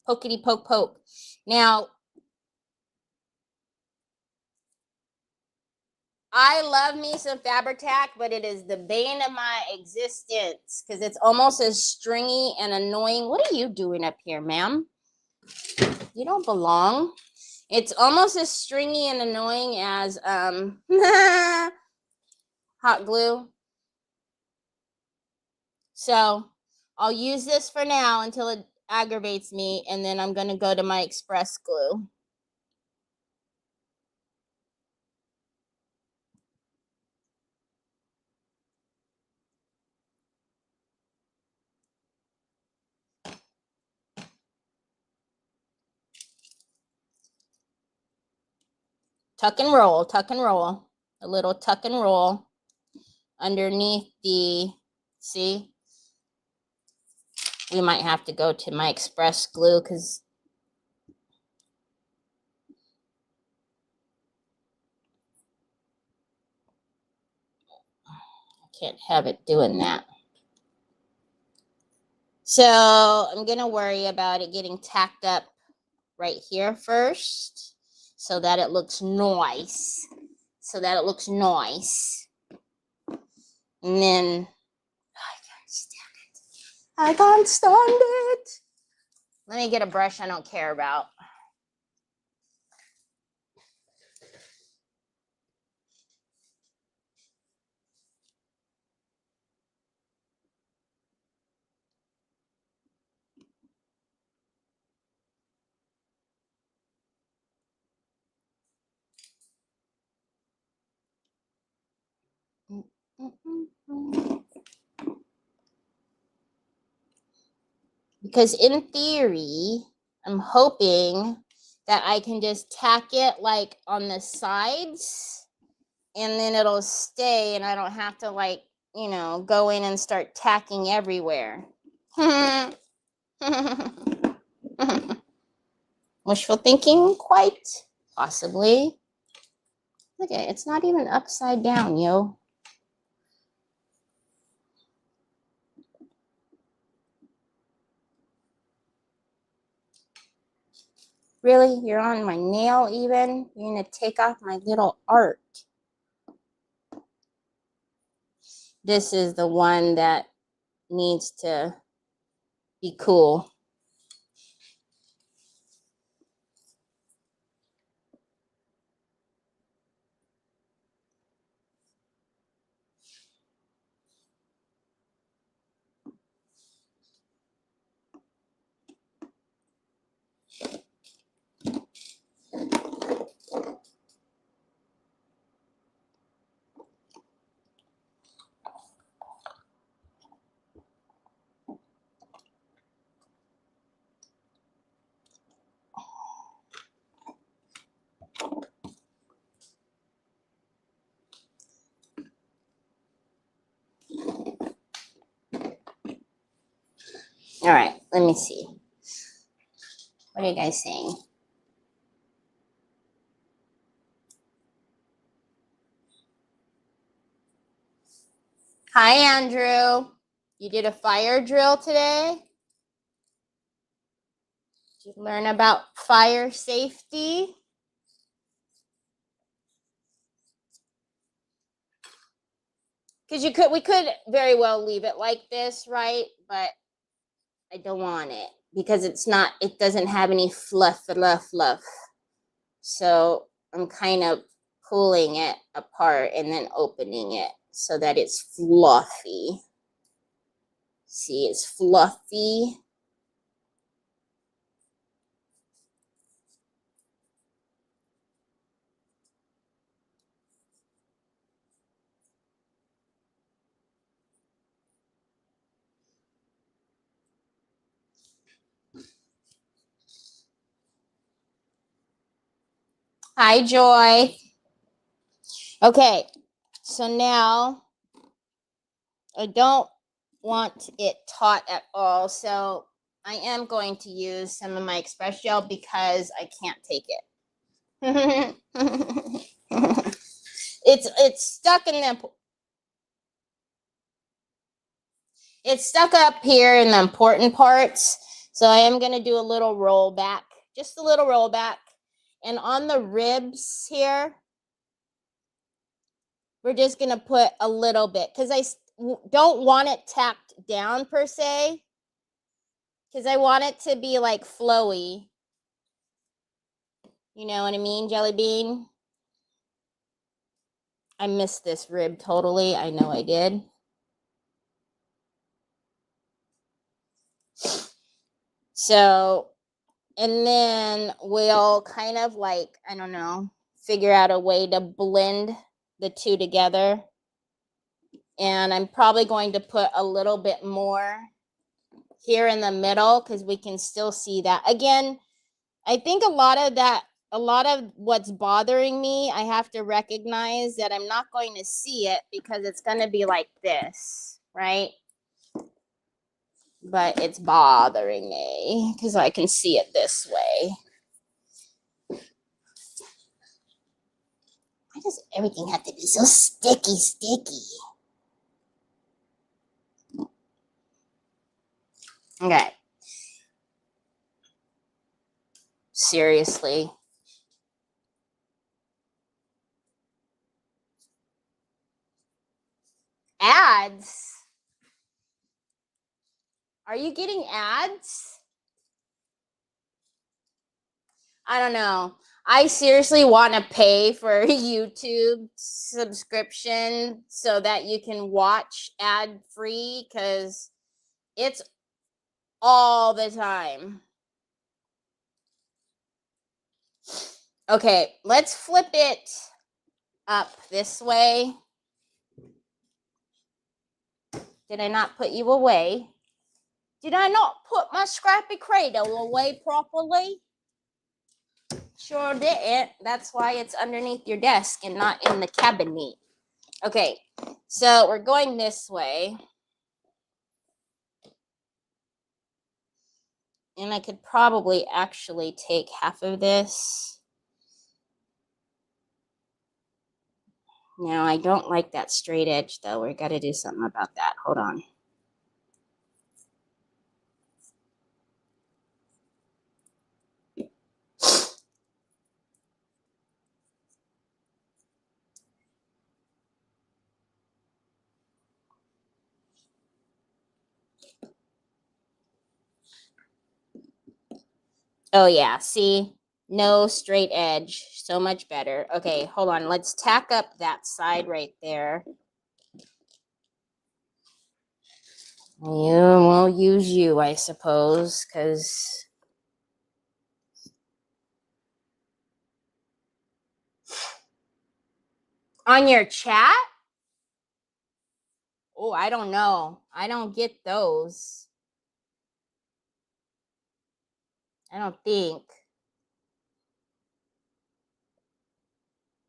Pokety poke poke. Now, I love me some Fabri-Tac, but it is the bane of my existence because it's almost as stringy and annoying. What are you doing up here, ma'am? You don't belong. It's almost as stringy and annoying as hot glue. So I'll use this for now until it aggravates me, and then I'm going to go to my express glue. Tuck and roll, tuck and roll. A little tuck and roll underneath the, see? We might have to go to my express glue because I can't have it doing that. So I'm going to worry about it getting tacked up right here first so that it looks nice. So that it looks nice. And then I can't stand it. I can't stand it. Let me get a brush I don't care about. Because in theory, I'm hoping that I can just tack it like on the sides and then it'll stay and I don't have to like, you know, go in and start tacking everywhere. Wishful thinking? Quite possibly. Look at it, it's not even upside down, yo. Really? You're on my nail even? You're gonna take off my little art. This is the one that needs to be cool. All right, let me see. What are you guys saying? Hi, Andrew. You did a fire drill today? Did you learn about fire safety? Because we could very well leave it like this, right? But I don't want it because it doesn't have any fluff. So I'm kind of pulling it apart and then opening it so that it's fluffy. See, it's fluffy. Hi, Joy. Okay, so now I don't want it taut at all, so I am going to use some of my Express Gel because I can't take it. It's stuck in the it's stuck up here in the important parts, so I am going to do a little roll back, just a little roll back, and on the ribs here we're just going to put a little bit because I don't want it tacked down per se, because I want it to be like flowy. You know what I mean, Jelly Bean? I missed this rib totally. I know I did. So, and then we'll kind of like, I don't know, figure out a way to blend the two together. And I'm probably going to put a little bit more here in the middle because we can still see that. Again, I think a lot of what's bothering me, I have to recognize that I'm not going to see it because it's going to be like this, right? But it's bothering me because I can see it this way. Why does everything have to be so sticky? Okay. Seriously. Ads? Are you getting ads? I don't know. I seriously want to pay for a YouTube subscription so that you can watch ad free because it's all the time. Okay, let's flip it up this way. Did I not put you away? Did I not put my scrappy cradle away properly? Sure didn't. That's why it's underneath your desk and not in the cabinet. Okay, so we're going this way. And I could probably actually take half of this. Now, I don't like that straight edge, though. We got to do something about that. Hold on. Oh, yeah. See? No straight edge. So much better. Okay, hold on. Let's tack up that side right there. Yeah, we'll use you, I suppose, because... On your chat? Oh, I don't know. I don't get those. I don't think.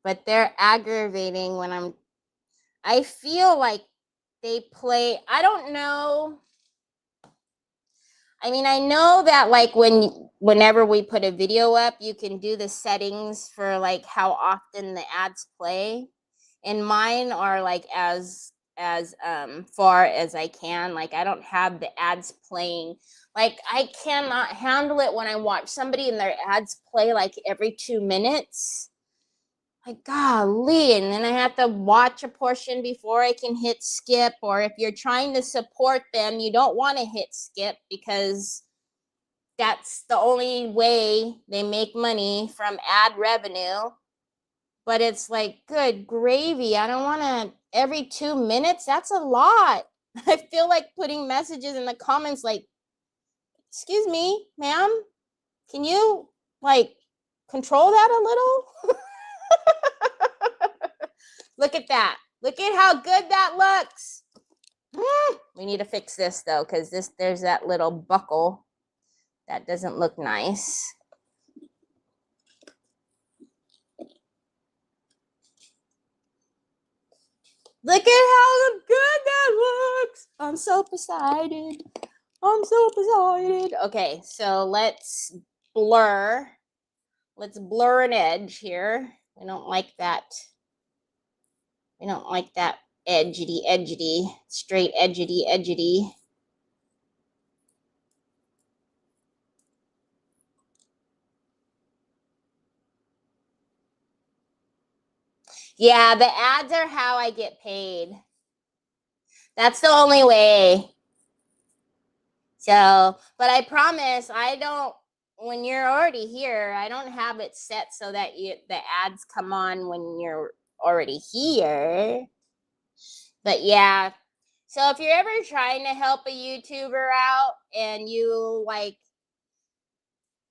But they're aggravating when I feel like they play, I don't know. I mean, I know that like whenever we put a video up, you can do the settings for like how often the ads play. And mine are like as far as I can. Like I don't have the ads playing. Like I cannot handle it when I watch somebody and their ads play like every 2 minutes. Like golly, and then I have to watch a portion before I can hit skip. Or if you're trying to support them, you don't want to hit skip because that's the only way they make money from ad revenue. But it's like, good gravy. I don't want to every 2 minutes. That's a lot. I feel like putting messages in the comments like, excuse me, ma'am, can you like control that a little? Look at that. Look at how good that looks. We need to fix this though, because there's that little buckle that doesn't look nice. Look at how good that looks. I'm so excited. I'm so excited. Okay, so let's blur. Let's blur an edge here. We don't like that. We don't like that edgety, straight edgety. Yeah, the ads are how I get paid. That's the only way. So, but I promise I don't, when you're already here, I don't have it set so that the ads come on when you're already here. But yeah, so if you're ever trying to help a YouTuber out and you like,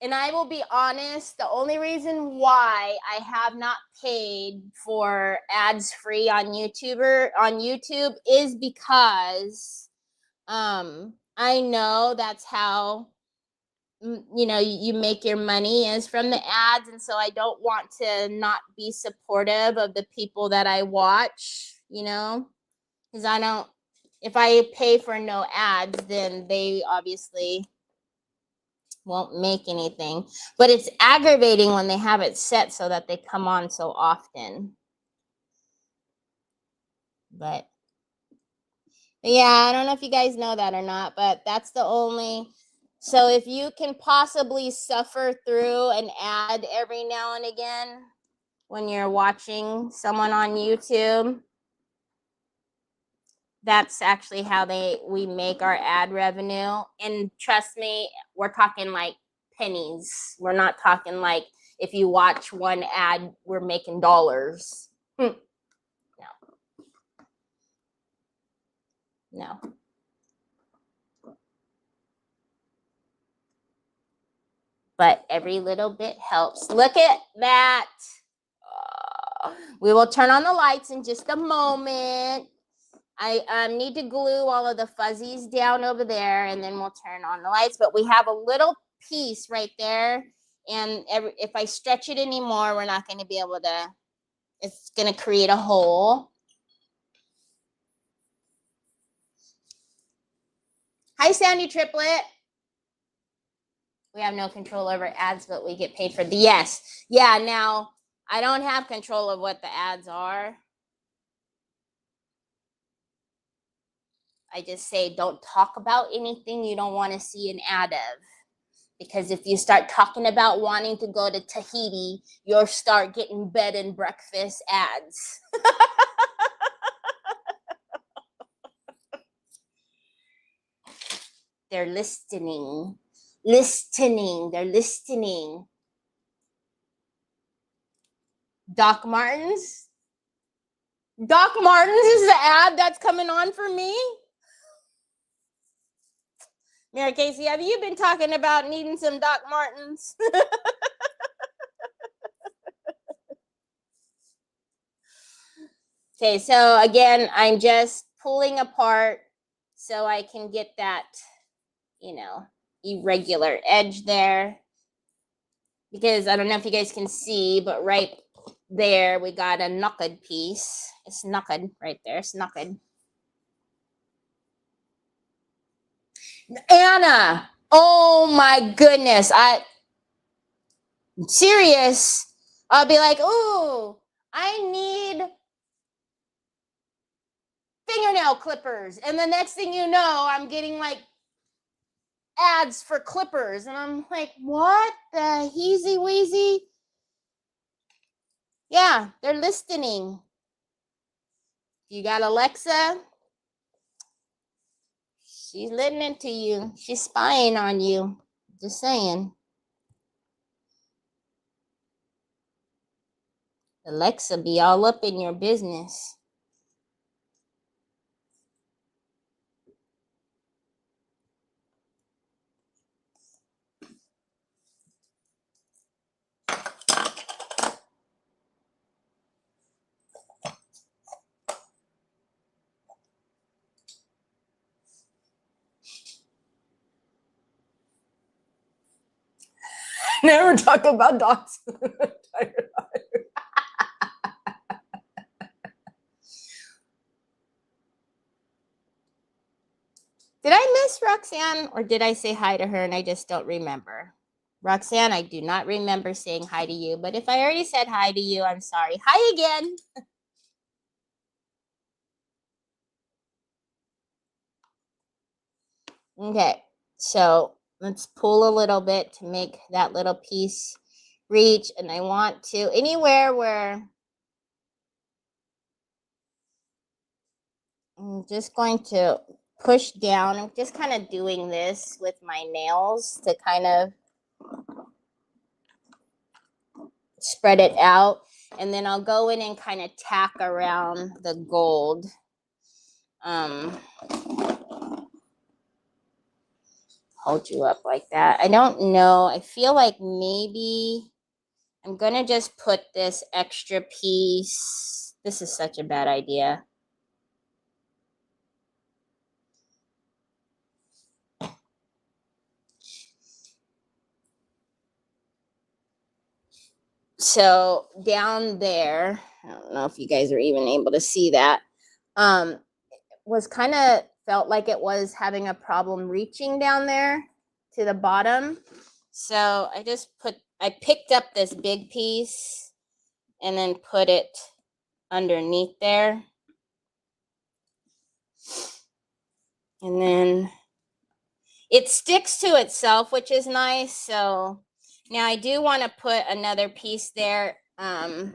and I will be honest, the only reason why I have not paid for ads free on YouTube is because I know that's how you make your money is from the ads, and so I don't want to not be supportive of the people that I watch, because I don't, if I pay for no ads, then they obviously won't make anything. But it's aggravating when they have it set so that they come on so often. But yeah, I don't know if you guys know that or not, but that's the only. So if you can possibly suffer through an ad every now and again when you're watching someone on YouTube, that's actually how we make our ad revenue. And trust me, we're talking like pennies. We're not talking like if you watch one ad, we're making dollars. No. No. But every little bit helps. Look at that. We will turn on the lights in just a moment. I need to glue all of the fuzzies down over there, and then we'll turn on the lights. But we have a little piece right there, and if I stretch it anymore, we're not going to be able to, it's going to create a hole. Hi, Sandy Triplet. We have no control over ads, but we get paid for the, yes. Yeah, now, I don't have control of what the ads are. I just say don't talk about anything you don't want to see an ad of. Because if you start talking about wanting to go to Tahiti, you'll start getting bed and breakfast ads. They're listening. They're listening. Doc Martens? Doc Martens is the ad that's coming on for me? Mary Casey, have you been talking about needing some Doc Martens? Okay, so again, I'm just pulling apart so I can get that, irregular edge there. Because I don't know if you guys can see, but right there we got a knuckled piece. It's knuckled right there. It's knuckled. Anna, oh my goodness. I'm serious. I'll be like, ooh, I need fingernail clippers. And the next thing you know, I'm getting like ads for clippers. And I'm like, what the heezy weezy? Yeah, they're listening. You got Alexa? She's listening to you. She's spying on you. Just saying. Alexa be all up in your business. Never talk about dogs. Did I miss Roxanne, or did I say hi to her and I just don't remember? Roxanne, I do not remember saying hi to you, but if I already said hi to you, I'm sorry. Hi again. Okay, so let's pull a little bit to make that little piece reach, and I want to, anywhere where I'm just going to push down. I'm just kind of doing this with my nails to kind of spread it out. And then I'll go in and kind of tack around the gold. Hold you up like that. I don't know. I feel like maybe I'm going to just put this extra piece. This is such a bad idea. So down there, I don't know if you guys are even able to see that, was kind of felt like it was having a problem reaching down there to the bottom. So I picked up this big piece and then put it underneath there. And then it sticks to itself, which is nice. So now I do want to put another piece there. I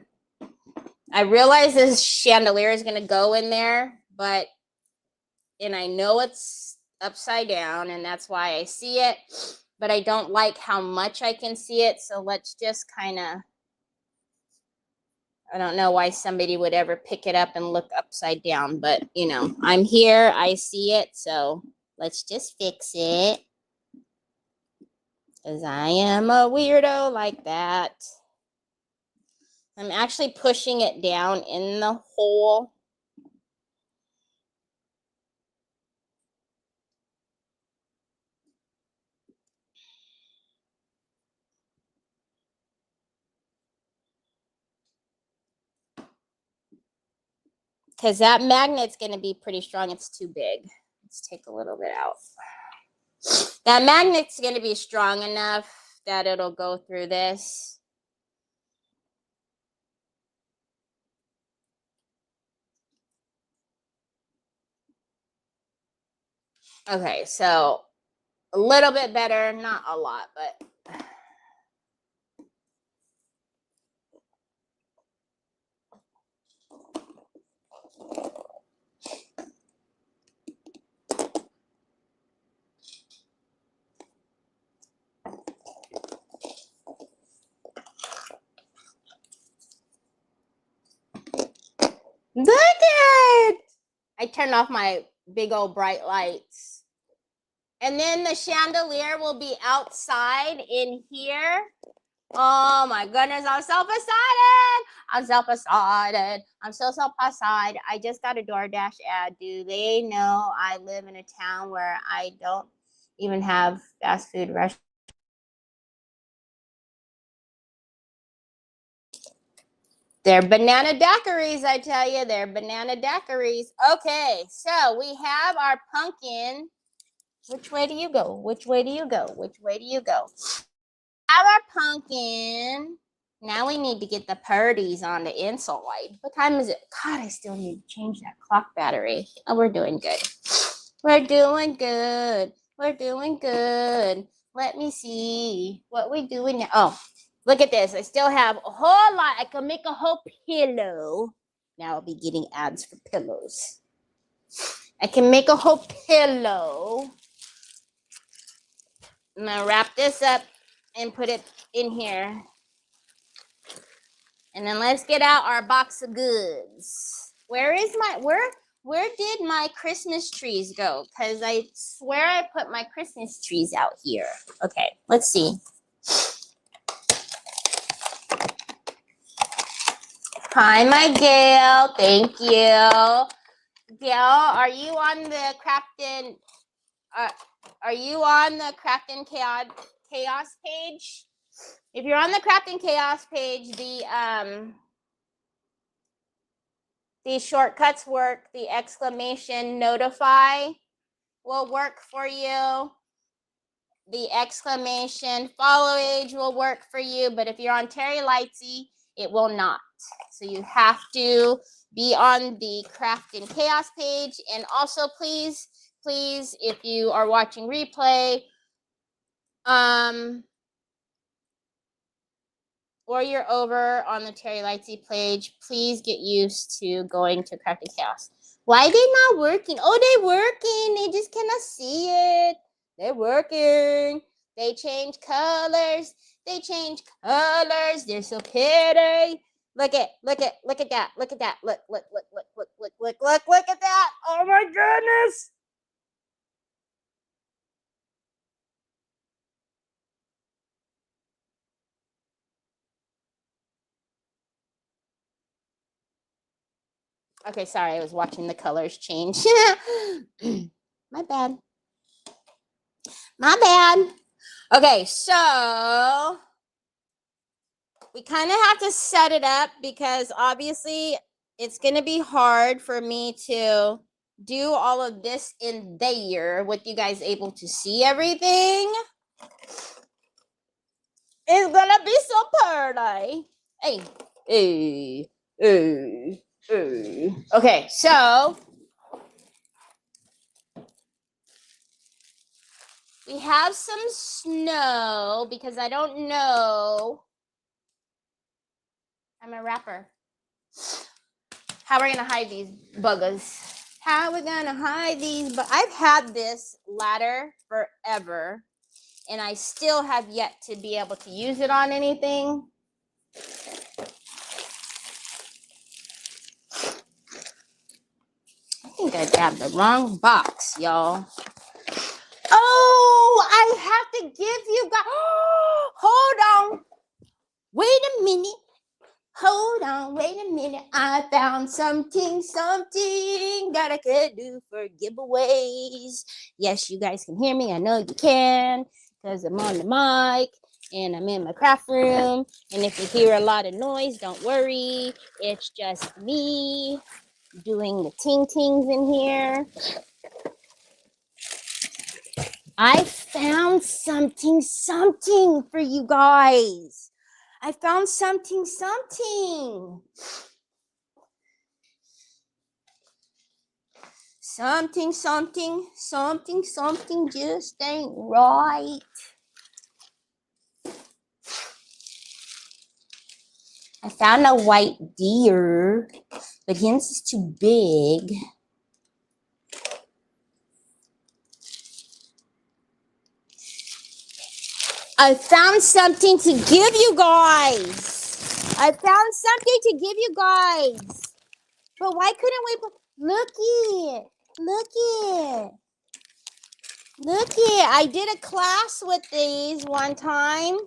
realize this chandelier is going to go in there, and I know it's upside down, and that's why I see it, but I don't like how much I can see it. So let's just kind of, I don't know why somebody would ever pick it up and look upside down, but you know, I'm here, I see it, so let's just fix it. Because I am a weirdo like that. I'm actually pushing it down in the hole. Because that magnet's going to be pretty strong. It's too big. Let's take a little bit out. That magnet's going to be strong enough that it'll go through this. Okay, so a little bit better, not a lot, but look at it. I turned off my big old bright lights. And then the chandelier will be outside in here. Oh my goodness, I'm so excited. I'm so excited. I'm so excited. I just got a DoorDash ad. Do they know I live in a town where I don't even have fast food restaurants? They're banana daiquiris, I tell you. They're banana daiquiris. Okay, so we have our pumpkin. Which way do you go? Which way do you go? Which way do you go? Have our pumpkin. Now we need to get the purdies on the inside. What time is it? God, I still need to change that clock battery. Oh, we're doing good. We're doing good. We're doing good. Let me see what we doing now. Oh, look at this. I still have a whole lot. I can make a whole pillow. Now I'll be getting ads for pillows. I can make a whole pillow. I'm gonna wrap this up and put it in here. And then let's get out our box of goods. Where did my Christmas trees go? Because I swear I put my Christmas trees out here. Okay, let's see. Hi, my Gail. Thank you. Gail, are you on the Crafton? Are you on the Crafton Chaos page? If you're on the Crafton Chaos page, the shortcuts work. The exclamation notify will work for you. The exclamation follow age will work for you, but if you're on Terry Lightsy, it will not. So you have to be on the Craft and Chaos page. And also, please, if you are watching replay, or you're over on the Terry Lightsy page, please get used to going to Craft and Chaos. Why they not working? Oh, they working. They just cannot see it. They're working. They change colors. They change colors. They're so pretty. Look at that. Look at that. Look at that. Look at that. Oh my goodness. Okay, sorry, I was watching the colors change. My bad. My bad. Okay, so we kind of have to set it up because obviously it's going to be hard for me to do all of this in there with you guys able to see everything. It's going to be so pretty. Hey. Okay, so we have some snow because I don't know. I'm a rapper. How are we gonna hide these buggers? How are we gonna hide these? But I've had this ladder forever, and I still have yet to be able to use it on anything. I think I grabbed the wrong box, y'all. Oh, I have to give you guys. Hold on. Wait a minute. Hold on, wait a minute. I found something that I could do for giveaways. Yes, you guys can hear me. I know you can because I'm on the mic and I'm in my craft room. And if you hear a lot of noise, don't worry. It's just me doing the ting-tings in here. I found something for you guys. I found something. Something just ain't right. I found a white deer, but his is too big. I found something to give you guys. But why couldn't we put... Look it. I did a class with these one time,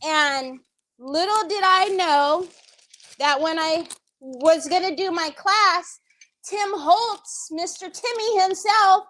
and little did I know that when I was going to do my class, Tim Holtz, Mr. Timmy himself,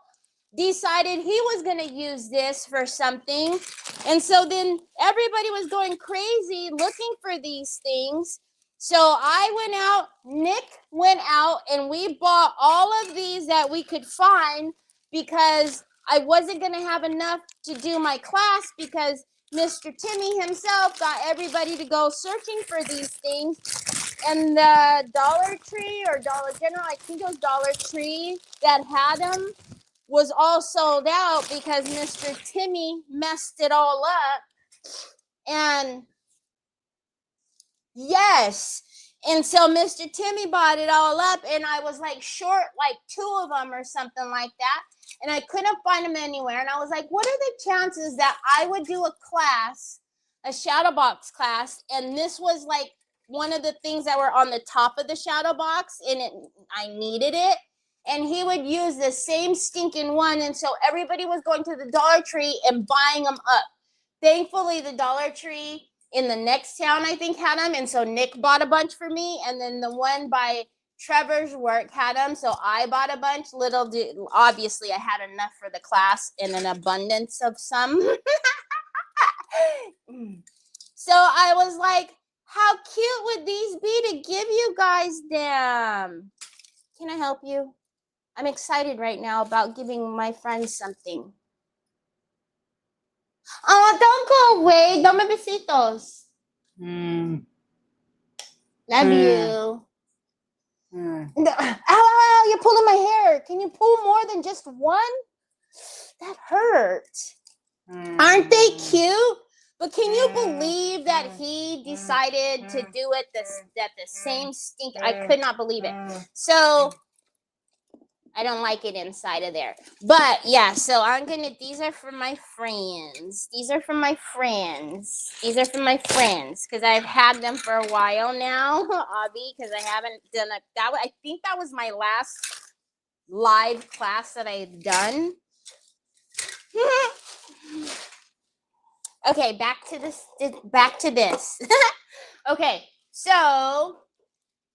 decided he was going to use this for something. And so then everybody was going crazy looking for these things. So I went out, Nick went out, and we bought all of these that we could find because I wasn't going to have enough to do my class because Mr. Timmy himself got everybody to go searching for these things. And the Dollar Tree or Dollar General, I think it was Dollar Tree that had them, was all sold out because Mr. Timmy messed it all up. And yes. And so Mr. Timmy bought it all up, and I was like short like 2 of them or something like that. And I couldn't find them anywhere. And I was like, what are the chances that I would do a class, a shadow box class, and this was like one of the things that were on the top of the shadow box, and I needed it. And he would use the same stinking one. And so everybody was going to the Dollar Tree and buying them up. Thankfully, the Dollar Tree in the next town, I think, had them. And so Nick bought a bunch for me. And then the one by Trevor's work had them. So I bought a bunch. Obviously, I had enough for the class and an abundance of some. So I was like, how cute would these be to give you guys them? Can I help you? I'm excited right now about giving my friends something. Oh, don't go away. Dame besitos. Love you. Ow, you're pulling my hair. Can you pull more than just one? That hurt. Aren't they cute? But can you believe that he decided to do it at the same stink? I could not believe it. So I don't like it inside of there. But yeah, so these are for my friends. These are for my friends. These are for my friends. Because I've had them for a while now, Abby, because I haven't done I think that was my last live class that I've done. Okay, back to this. Okay, so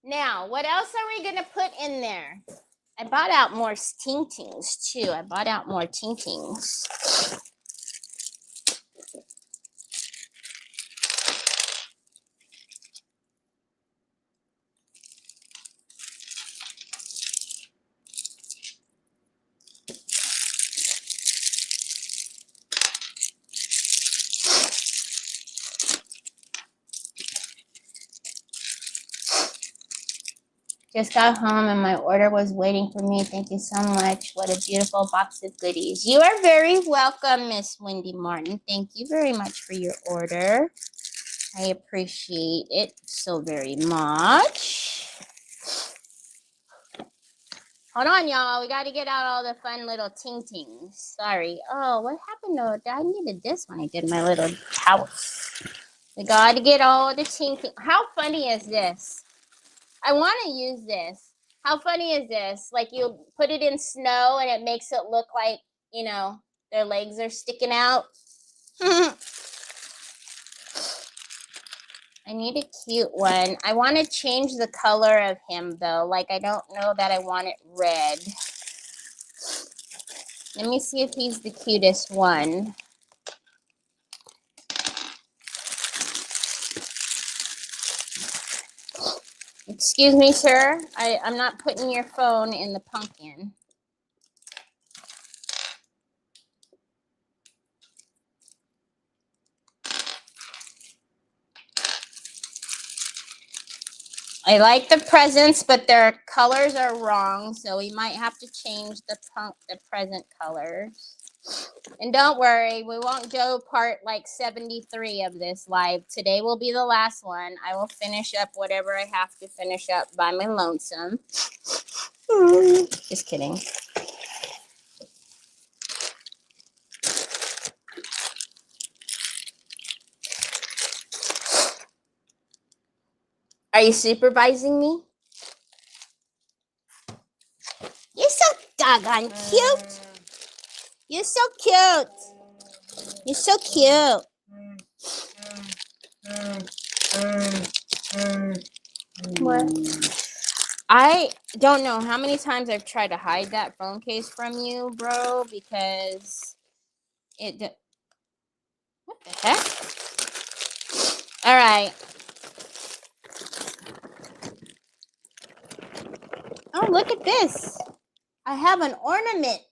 now what else are we gonna put in there? I bought out more tintings too. I bought out more tintings. Just got home and my order was waiting for me. Thank you so much. What a beautiful box of goodies. You are very welcome, Miss Wendy Martin. Thank you very much for your order. I appreciate it so very much. Hold on, y'all. We got to get out all the fun little ting-tings. Sorry. Oh, what happened to I needed this when I did my little house. We got to get all the ting-tings. How funny is this? I want to use this. How funny is this? Like you put it in snow and it makes it look like, you know, their legs are sticking out. I need a cute one. I want to change the color of him though. Like I don't know that I want it red. Let me see if he's the cutest one. Excuse me, sir. I'm not putting your phone in the pumpkin. I like the presents, but their colors are wrong, so we might have to change the present colors. And don't worry, we won't go part like 73 of this live. Today will be the last one. I will finish up whatever I have to finish up by my lonesome. Just kidding. Are you supervising me? You're so doggone cute. You're so cute. You're so cute. What? I don't know how many times I've tried to hide that phone case from you, bro, because it... What the heck? All right. Oh, look at this. I have an ornament.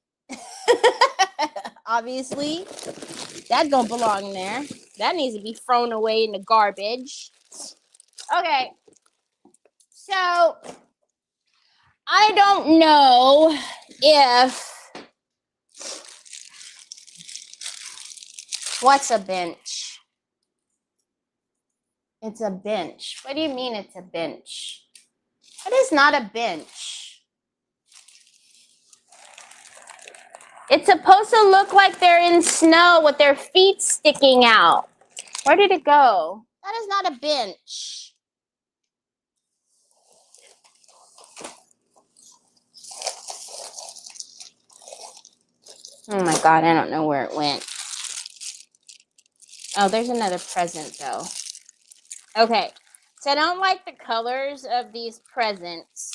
Obviously. That don't belong there. That needs to be thrown away in the garbage. Okay. So, I don't know if... What's a bench? It's a bench. What do you mean it's a bench? It is not a bench. It's supposed to look like they're in snow with their feet sticking out. Where did it go? That is not a bench. Oh my God, I don't know where it went. Oh, there's another present though. Okay, so I don't like the colors of these presents.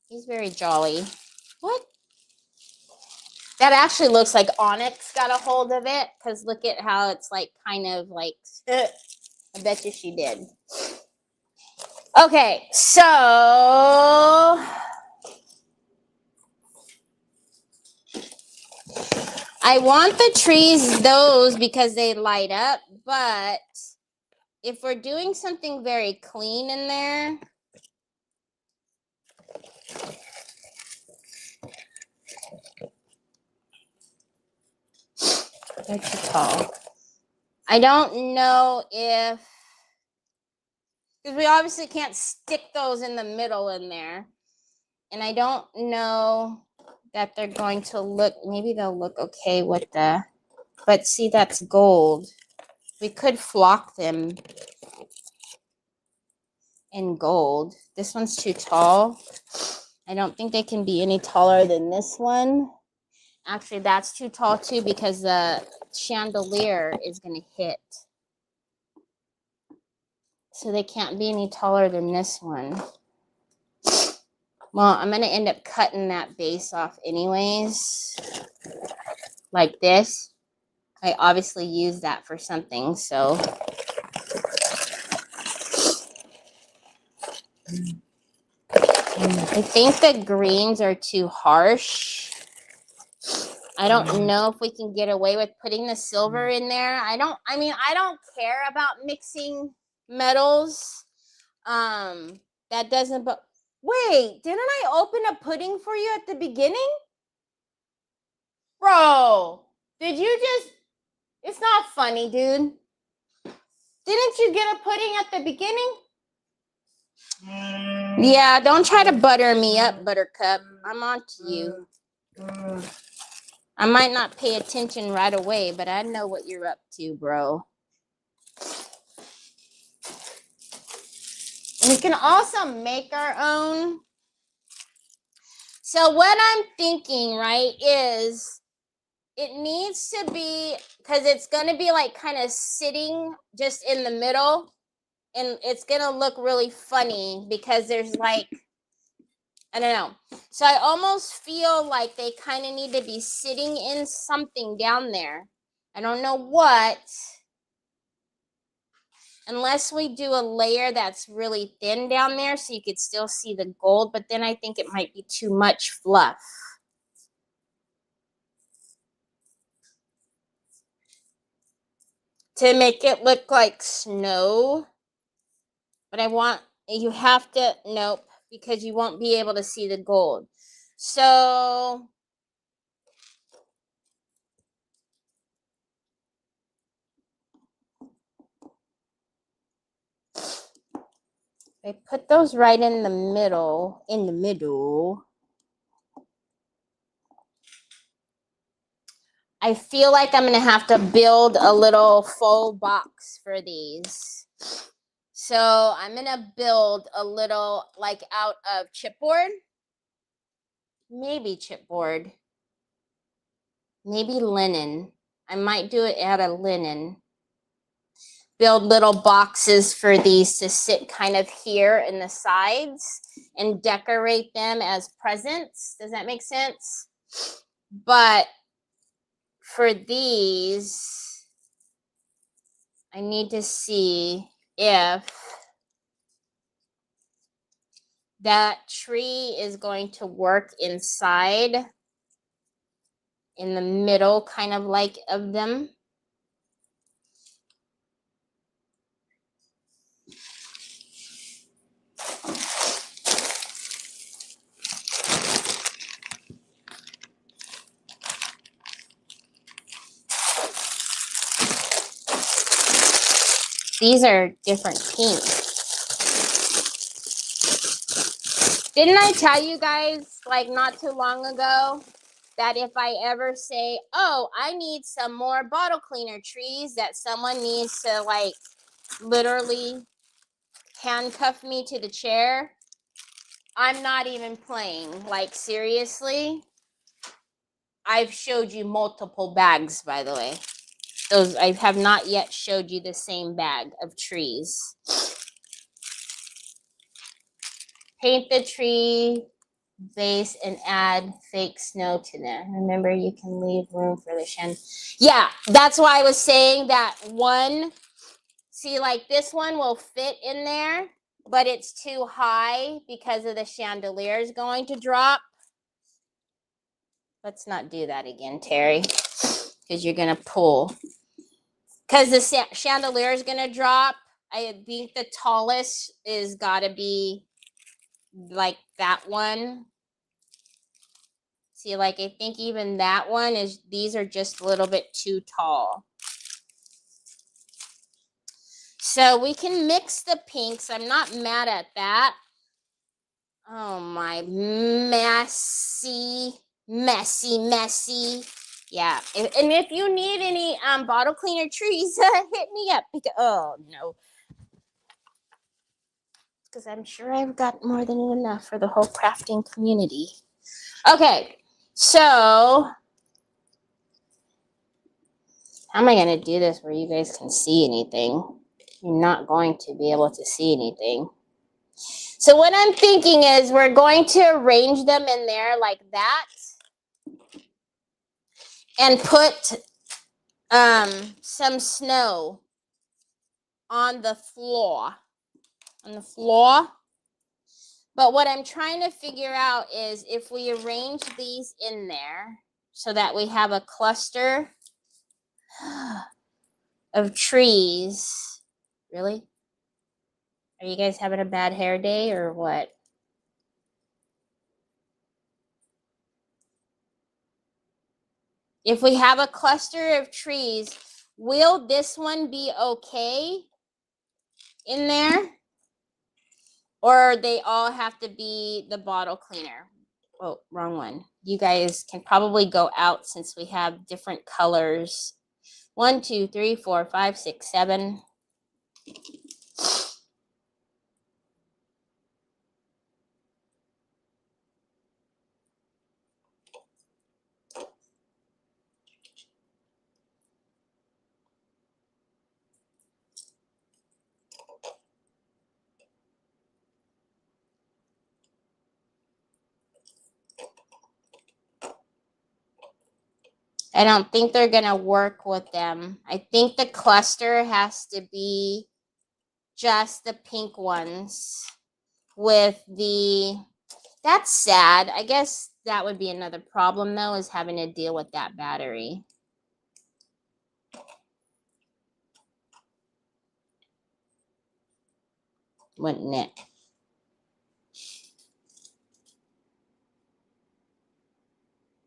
He's very jolly. What? That actually looks like Onyx got a hold of it, because look at how it's like kind of like, I bet you she did. Okay, so I want the trees, those, because they light up, but if we're doing something very clean in there, they're too tall. I don't know if, because we obviously can't stick those in the middle in there. And I don't know that they're going to look, maybe they'll look okay with the, but see, that's gold. We could flock them in gold. This one's too tall. I don't think they can be any taller than this one. Actually, that's too tall too because the chandelier is going to hit. So they can't be any taller than this one. Well, I'm going to end up cutting that base off anyways. Like this. I obviously use that for something, so. I think the greens are too harsh. I don't know if we can get away with putting the silver in there. I don't care about mixing metals. That doesn't, but wait, didn't I open a pudding for you at the beginning? Bro, did you just, it's not funny, dude. Didn't you get a pudding at the beginning? Yeah, don't try to butter me up, Buttercup. I'm on to you. I might not pay attention right away, but I know what you're up to, bro. We can also make our own. So what I'm thinking, right, is it needs to be, because it's going to be like kind of sitting just in the middle, and it's going to look really funny because there's like, I don't know. So I almost feel like they kind of need to be sitting in something down there. I don't know what. Unless we do a layer that's really thin down there so you could still see the gold, but then I think it might be too much fluff. To make it look like snow. But I want, you have to, nope, because you won't be able to see the gold. So I put those right in the middle, I feel like I'm going to have to build a little faux box for these. So I'm going to build a little, like, out of chipboard. Maybe chipboard. Maybe linen. I might do it out of linen. Build little boxes for these to sit kind of here in the sides and decorate them as presents. Does that make sense? But for these, I need to see if that tree is going to work inside in the middle, kind of like of them. These are different pinks. Didn't I tell you guys, like, not too long ago, that if I ever say, oh, I need some more bottle cleaner trees, that someone needs to, like, literally handcuff me to the chair? I'm not even playing. Like, seriously? I've showed you multiple bags, by the way. Those, I have not yet showed you the same bag of trees. Paint the tree base and add fake snow to them. Remember, you can leave room for the shen. Yeah, that's why I was saying that one. See, like this one will fit in there, but it's too high because of the chandelier is going to drop. Let's not do that again, Terry, because you're going to pull. Because the chandelier is going to drop. I think the tallest is got to be like that one. See, like, I think even that one is, these are just a little bit too tall. So we can mix the pinks. I'm not mad at that. Oh my, messy. Yeah, and if you need any bottle cleaner trees, hit me up. Because, oh no, because I'm sure I've got more than enough for the whole crafting community. Okay, so how am I going to do this where you guys can see anything? You're not going to be able to see anything. So what I'm thinking is we're going to arrange them in there like that and put some snow on the floor. But what I'm trying to figure out is if we arrange these in there so that we have a cluster of trees. Really? Are you guys having a bad hair day or what? If we have a cluster of trees, will this one be okay in there? Or they all have to be the bottle cleaner? Oh, wrong one. You guys can probably go out since we have different colors. 1, 2, 3, 4, 5, 6, 7. I don't think they're going to work with them. I think the cluster has to be just the pink ones with the... That's sad. I guess that would be another problem, though, is having to deal with that battery. Wouldn't it?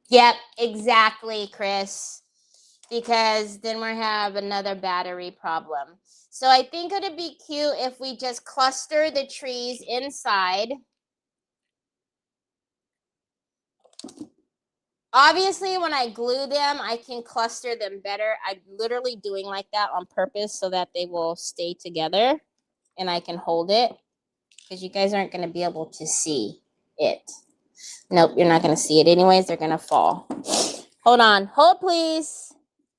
Yep, exactly, Chris. Because then we have another battery problem. So I think it would be cute if we just cluster the trees inside. Obviously, when I glue them, I can cluster them better. I'm literally doing like that on purpose so that they will stay together and I can hold it because you guys aren't going to be able to see it. Nope, you're not going to see it anyways. They're going to fall. Hold on. Hold, please,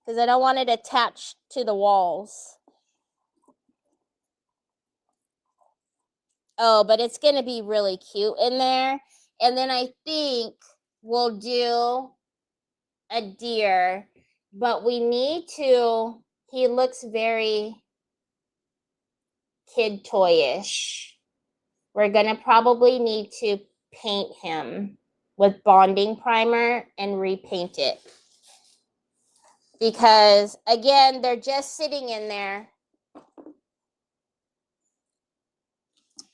because I don't want it attached to the walls. Oh, but it's going to be really cute in there. And then I think we'll do a deer, but we need to, he looks very kid toyish. We're going to probably need to paint him with bonding primer and repaint it. Because, again, they're just sitting in there.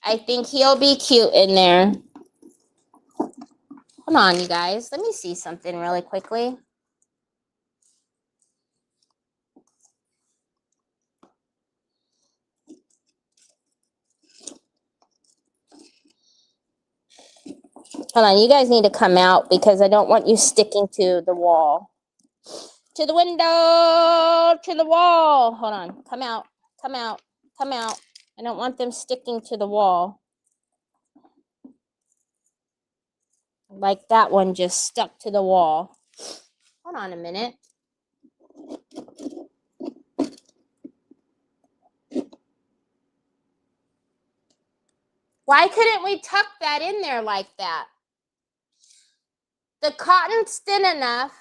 I think he'll be cute in there. Hold on, you guys. Let me see something really quickly. Hold on, you guys need to come out because I don't want you sticking to the wall. To the window, to the wall. Hold on, come out, come out, come out. I don't want them sticking to the wall. Like that one just stuck to the wall. Hold on a minute. Why couldn't we tuck that in there like that? The cotton's thin enough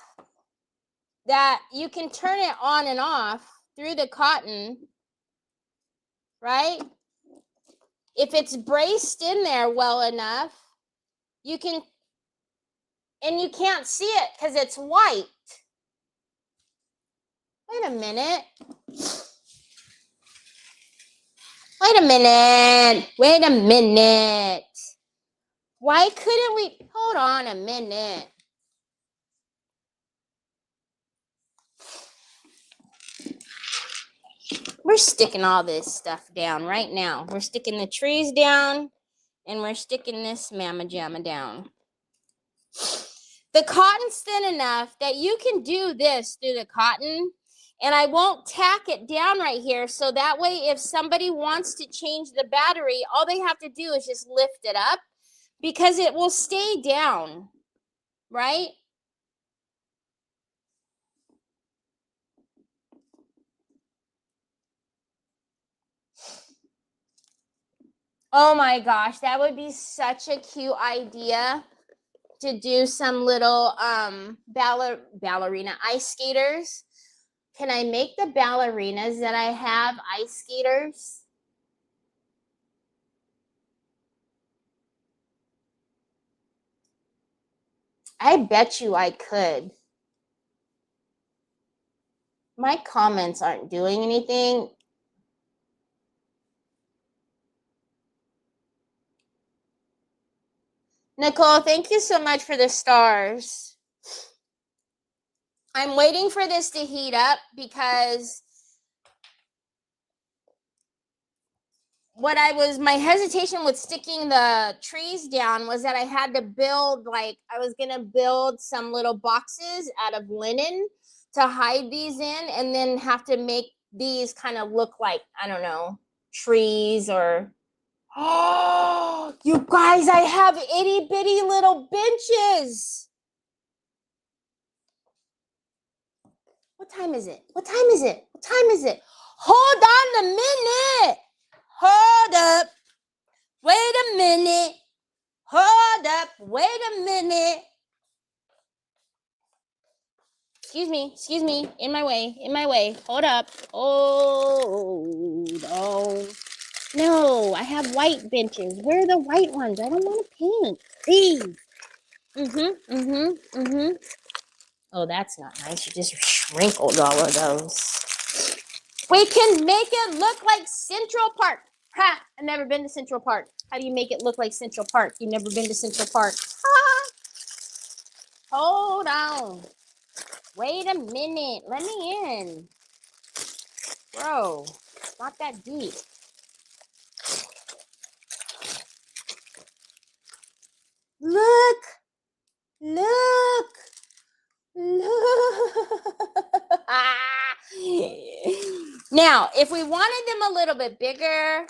that you can turn it on and off through the cotton, right? if it's braced in there well enough, you can, and you can't see it because it's white. Wait a minute. Wait a minute. Wait a minute. Why couldn't we? Hold on a minute. We're sticking all this stuff down right now. We're sticking the trees down, and we're sticking this mamma jamma down. The cotton's thin enough that you can do this through the cotton, and I won't tack it down right here, so that way if somebody wants to change the battery, all they have to do is just lift it up, because it will stay down, right? Oh my gosh, that would be such a cute idea to do some little ballerina ice skaters. Can I make the ballerinas that I have ice skaters? I bet you I could. My comments aren't doing anything. Nicole, thank you so much for the stars. I'm waiting for this to heat up because my hesitation with sticking the trees down was that I had to build, like, I was going to build some little boxes out of linen to hide these in, and then have to make these kind of look like, I don't know, trees or, oh, you guys, I have itty bitty little benches. What time is it? What time is it? What time is it? Hold on a minute. Hold up. Wait a minute. Hold up. Wait a minute. Excuse me. In my way. Hold up. Hold on. No, I have white benches. Where are the white ones? I don't want to paint. Please. Oh, that's not nice. You just shrinkled all of those. We can make it look like Central Park. Ha! I've never been to Central Park. How do you make it look like Central Park? You've never been to Central Park. Ha! Hold on. Wait a minute. Let me in. Bro, it's not that deep. Look. Look. Now, if we wanted them a little bit bigger,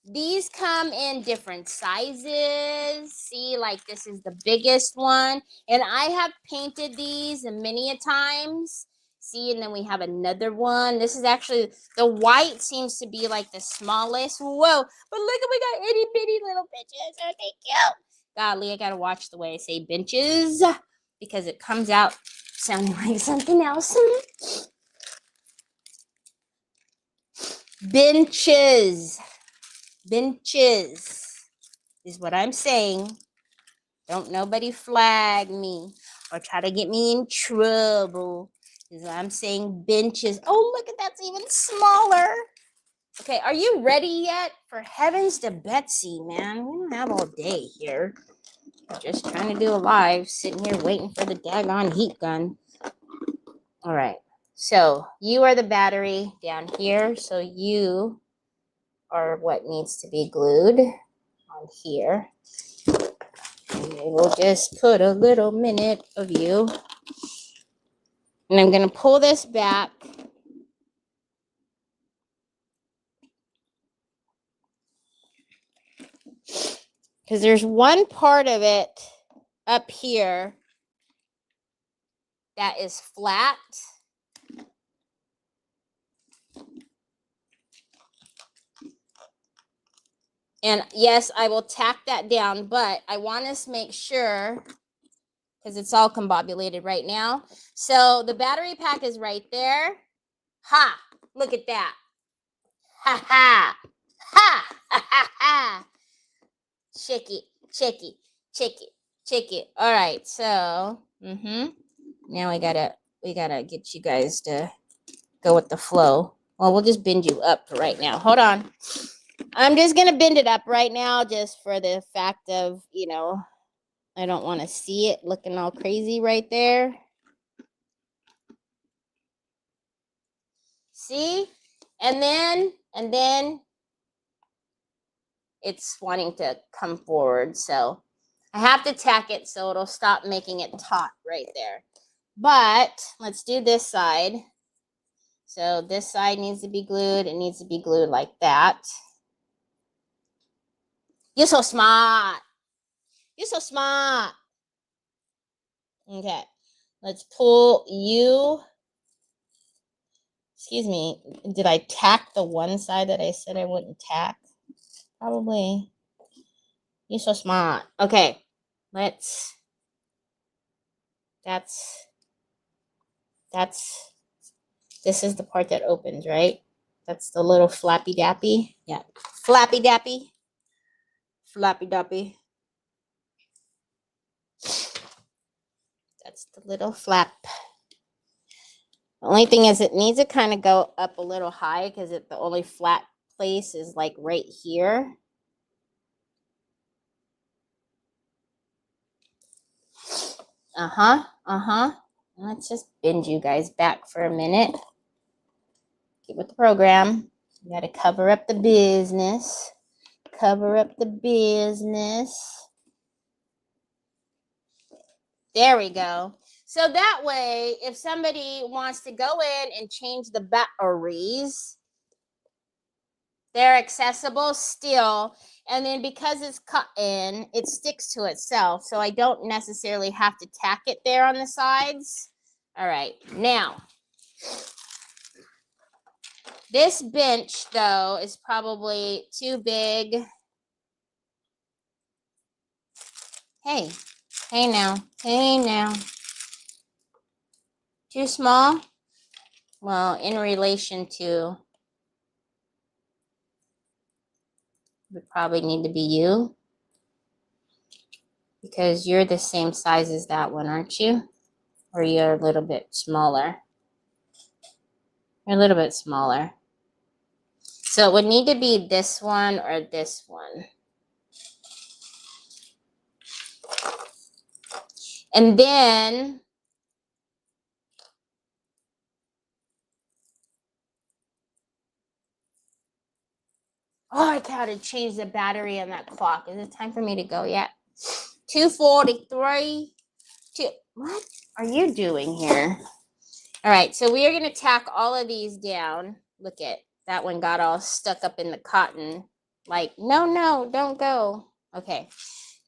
these come in different sizes. See, like this is the biggest one. And I have painted these many a times. See, and then we have another one. This is actually, the white seems to be like the smallest. Whoa, but look, we got itty bitty little benches. Aren't they cute? Golly, I gotta watch the way I say benches, because it comes out sounding like something else. Benches is what I'm saying. Don't nobody flag me or try to get me in trouble, because I'm saying benches. Oh, look at that's even smaller. Okay, are you ready yet? For heavens to Betsy, man. We don't have all day here. Just trying to do a live, sitting here waiting for the daggone heat gun. All right, so you are the battery down here, so you are what needs to be glued on here. And we'll just put a little minute of you. And I'm going to pull this back. Because there's one part of it up here that is flat. And yes, I will tack that down, but I want to make sure, because it's all combobulated right now. So the battery pack is right there. Ha! Look at that. Ha ha! Ha! Ha ha ha! Check it, check it, check it, check it. All right, so now we gotta get you guys to go with the flow. Well, we'll just bend you up right now. Hold on. I'm just gonna bend it up right now, just for the fact of, I don't want to see it looking all crazy right there. See? And then it's wanting to come forward. So I have to tack it so it'll stop making it taut right there. But let's do this side. So this side needs to be glued. It needs to be glued like that. You're so smart. You're so smart. Okay. Let's pull you. Excuse me. Did I tack the one side that I said I wouldn't tack? Probably. You're so smart. Okay. Let's. This is the part that opens, right? That's the little flappy dappy. Yeah. Flappy dappy. Flappy dappy. That's the little flap. The only thing is it needs to kind of go up a little high because the only flat place is like right here. Let's just bend you guys back for a minute. Get with the program. You got to cover up the business. Cover up the business. There we go. So that way, if somebody wants to go in and change the batteries, they're accessible still. And then because it's cotton, it sticks to itself. So I don't necessarily have to tack it there on the sides. All right. Now, this bench, though, is probably too big. Hey. Hey now. Hey now. Too small? Well, in relation to, would probably need to be you. Because you're the same size as that one, aren't you? Or you're a little bit smaller? You're a little bit smaller. So it would need to be this one or this one. And then I gotta change the battery on that clock. Is it time for me to go yet? 2:43. What are you doing here? All right, so we are gonna tack all of these down. Look at that one got all stuck up in the cotton. Like, no, don't go. Okay,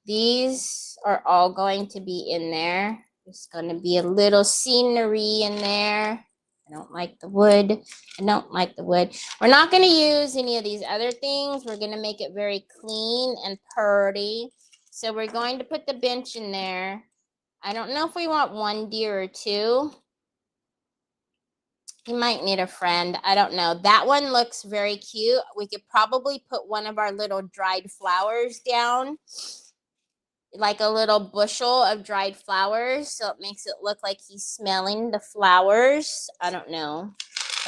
these are all going to be in there. There's gonna be a little scenery in there. I don't like the wood. I don't like the wood. We're not going to use any of these other things. We're going to make it very clean and pretty. So we're going to put the bench in there. I don't know if we want one deer or two. You might need a friend. I don't know. That one looks very cute. We could probably put one of our little dried flowers down. Like a little bushel of dried flowers. So it makes it look like he's smelling the flowers. I don't know.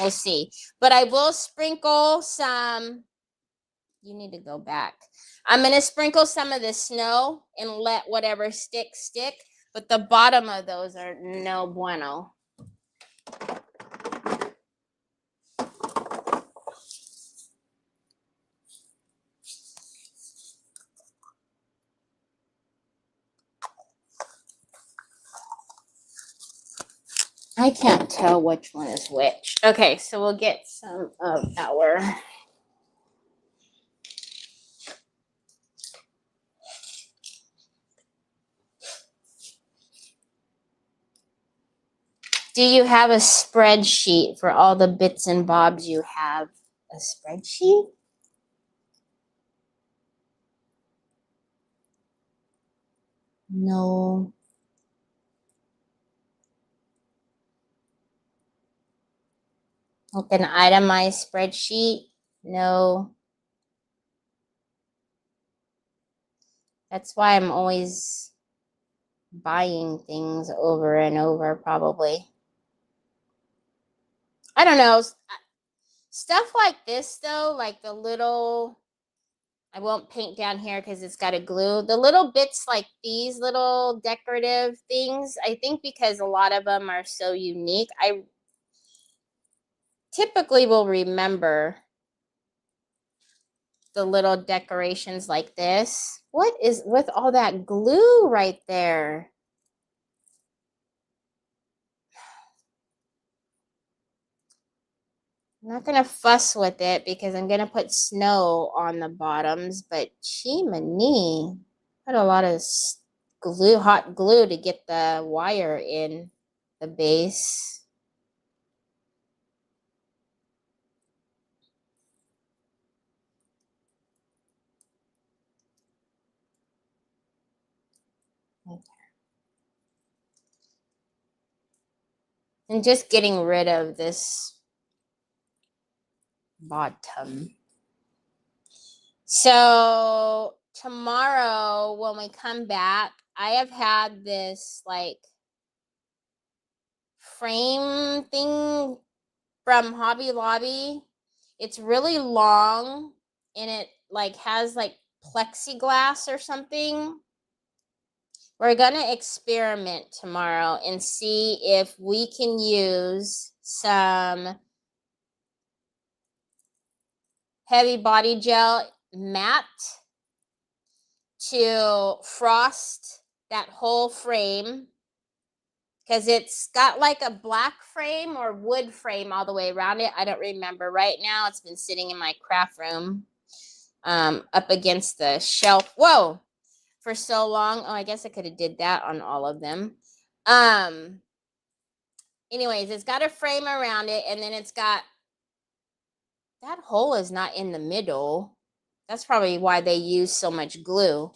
We'll see. But I will sprinkle some. You need to go back. I'm going to sprinkle some of the snow and let whatever stick. But the bottom of those are no bueno. I can't tell which one is which. Okay, so we'll get some of our... Do you have a spreadsheet for all the bits and bobs you have? A spreadsheet? No. Like an itemized spreadsheet? No. That's why I'm always buying things over and over, probably. I don't know. Stuff like this, though, like the little, I won't paint down here because it's got a glue. The little bits like these little decorative things, I think because a lot of them are so unique, I typically will remember the little decorations like this. What is with all that glue right there? I'm not going to fuss with it because I'm going to put snow on the bottoms, but chimney, put a lot of glue, hot glue to get the wire in the base. Okay. And just getting rid of this bottom. So tomorrow when we come back, I have had this like frame thing from Hobby Lobby. It's really long and it like has like plexiglass or something. We're gonna experiment tomorrow and see if we can use some heavy body gel matte to frost that whole frame, because it's got like a black frame or wood frame all the way around it. I don't remember right now. It's been sitting in my craft room up against the shelf. Whoa, for so long. Oh, I guess I could have did that on all of them. Anyways, it's got a frame around it, and then it's got, that hole is not in the middle. That's probably why they use so much glue.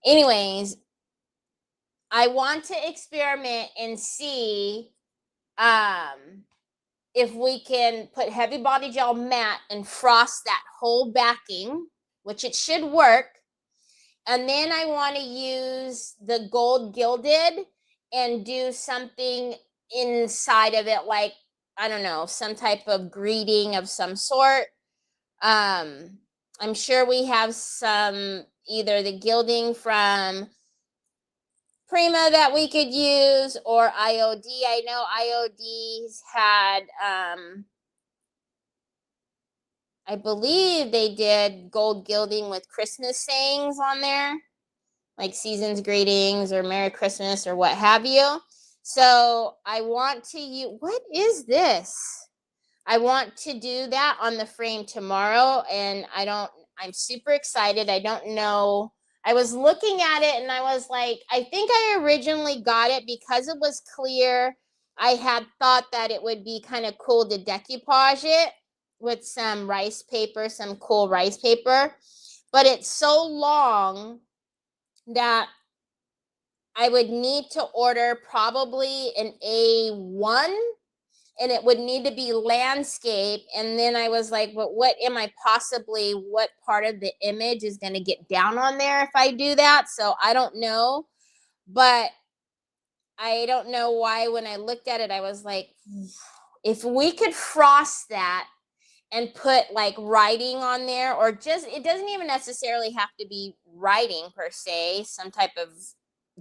Anyways, I want to experiment and see if we can put heavy body gel matte and frost that whole backing, which it should work. And then I want to use the gold gilded and do something inside of it, like, I don't know, some type of greeting of some sort. I'm sure we have some, either the gilding from Prima that we could use, or IOD. I know IOD's had, I believe they did gold gilding with Christmas sayings on there, like season's greetings or Merry Christmas or what have you. So I want to use, what is this? I want to do that on the frame tomorrow, and I'm super excited. I don't know. I was looking at it and I was like, I think I originally got it because it was clear. I had thought that it would be kind of cool to decoupage it with some rice paper, some cool rice paper, but it's so long that I would need to order probably an A1, and it would need to be landscape. And then I was like, but what part of the image is going to get down on there if I do that? So I don't know, but I don't know why when I looked at it, I was like, if we could frost that and put like writing on there, or just, it doesn't even necessarily have to be writing per se, some type of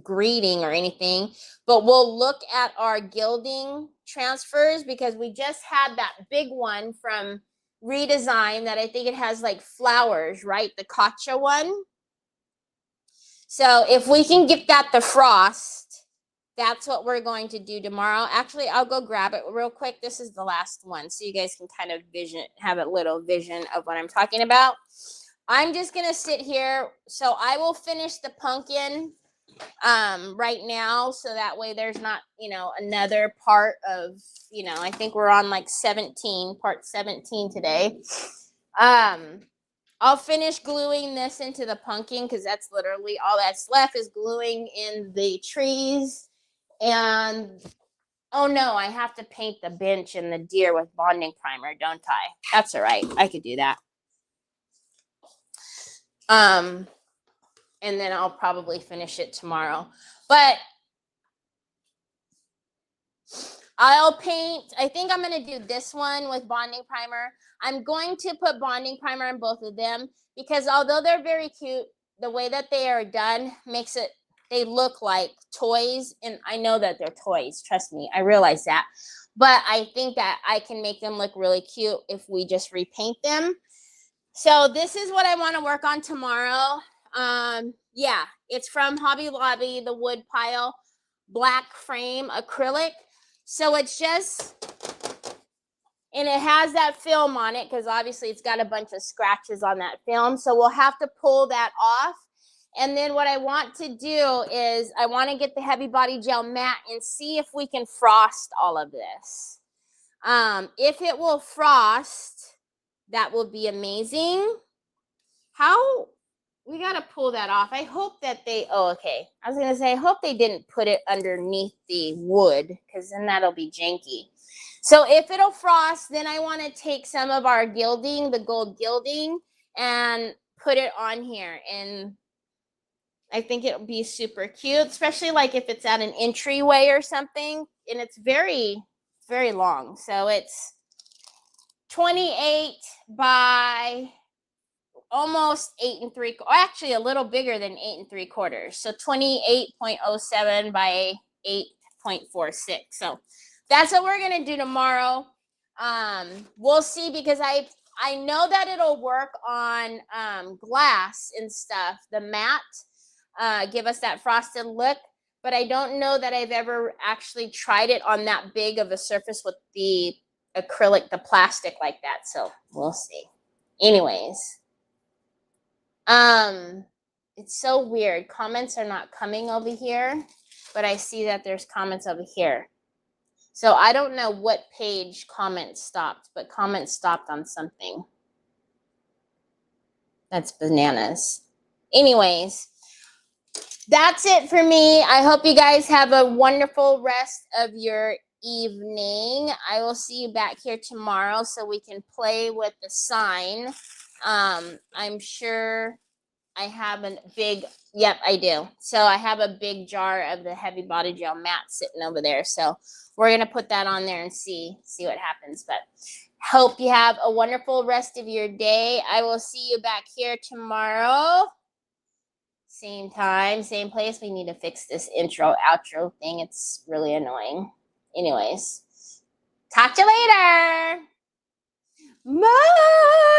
greeting or anything, but we'll look at our gilding transfers, because we just had that big one from Redesign that I think it has like flowers, right? The Katcha one. So if we can get that to frost, that's what we're going to do tomorrow. Actually, I'll go grab it real quick. This is the last one, so you guys can kind of have a little vision of what I'm talking about. I'm just gonna sit here. So I will finish the pumpkin right now, so that way there's not, another part of, I think we're on like part 17 today. I'll finish gluing this into the pumpkin, because that's literally all that's left, is gluing in the trees. And oh no, I have to paint the bench and the deer with bonding primer, don't I? That's all right, I could do that. and then I'll probably finish it tomorrow. But I'll paint, I think I'm going to do this one with bonding primer. I'm going to put bonding primer on both of them because although they're very cute, the way that they are done makes it, they look like toys. And I know that they're toys, trust me, I realize that. But I think that I can make them look really cute if we just repaint them. So this is what I want to work on tomorrow. Yeah, it's from Hobby Lobby, the wood pile black frame acrylic. So it's just, and it has that film on it because obviously it's got a bunch of scratches on that film. So we'll have to pull that off. And then what I want to do is I want to get the heavy body gel matte and see if we can frost all of this. If it will frost, that will be amazing. How, we got to pull that off. I hope that they, oh, okay. I was going to say, I hope they didn't put it underneath the wood because then that'll be janky. So if it'll frost, then I want to take some of our gilding, the gold gilding, and put it on here. And I think it'll be super cute, especially like if it's at an entryway or something. And it's very, very long. So it's 28 by almost 8 3/4, actually a little bigger than 8 3/4. So 28.07 by 8.46. So that's what we're gonna do tomorrow. We'll see because I know that it'll work on glass and stuff, the matte, give us that frosted look, but I don't know that I've ever actually tried it on that big of a surface with the acrylic, the plastic like that. So we'll see. Anyways. It's so weird. Comments are not coming over here, but I see that there's comments over here. So I don't know what page comments stopped, but comments stopped on something. That's bananas. Anyways, that's it for me. I hope you guys have a wonderful rest of your evening. I will see you back here tomorrow so we can play with the sign. I'm sure I have a big, yep, I do. So I have a big jar of the heavy body gel matte sitting over there. So we're going to put that on there and see what happens. But hope you have a wonderful rest of your day. I will see you back here tomorrow. Same time, same place. We need to fix this intro, outro thing. It's really annoying. Anyways, talk to you later. Bye.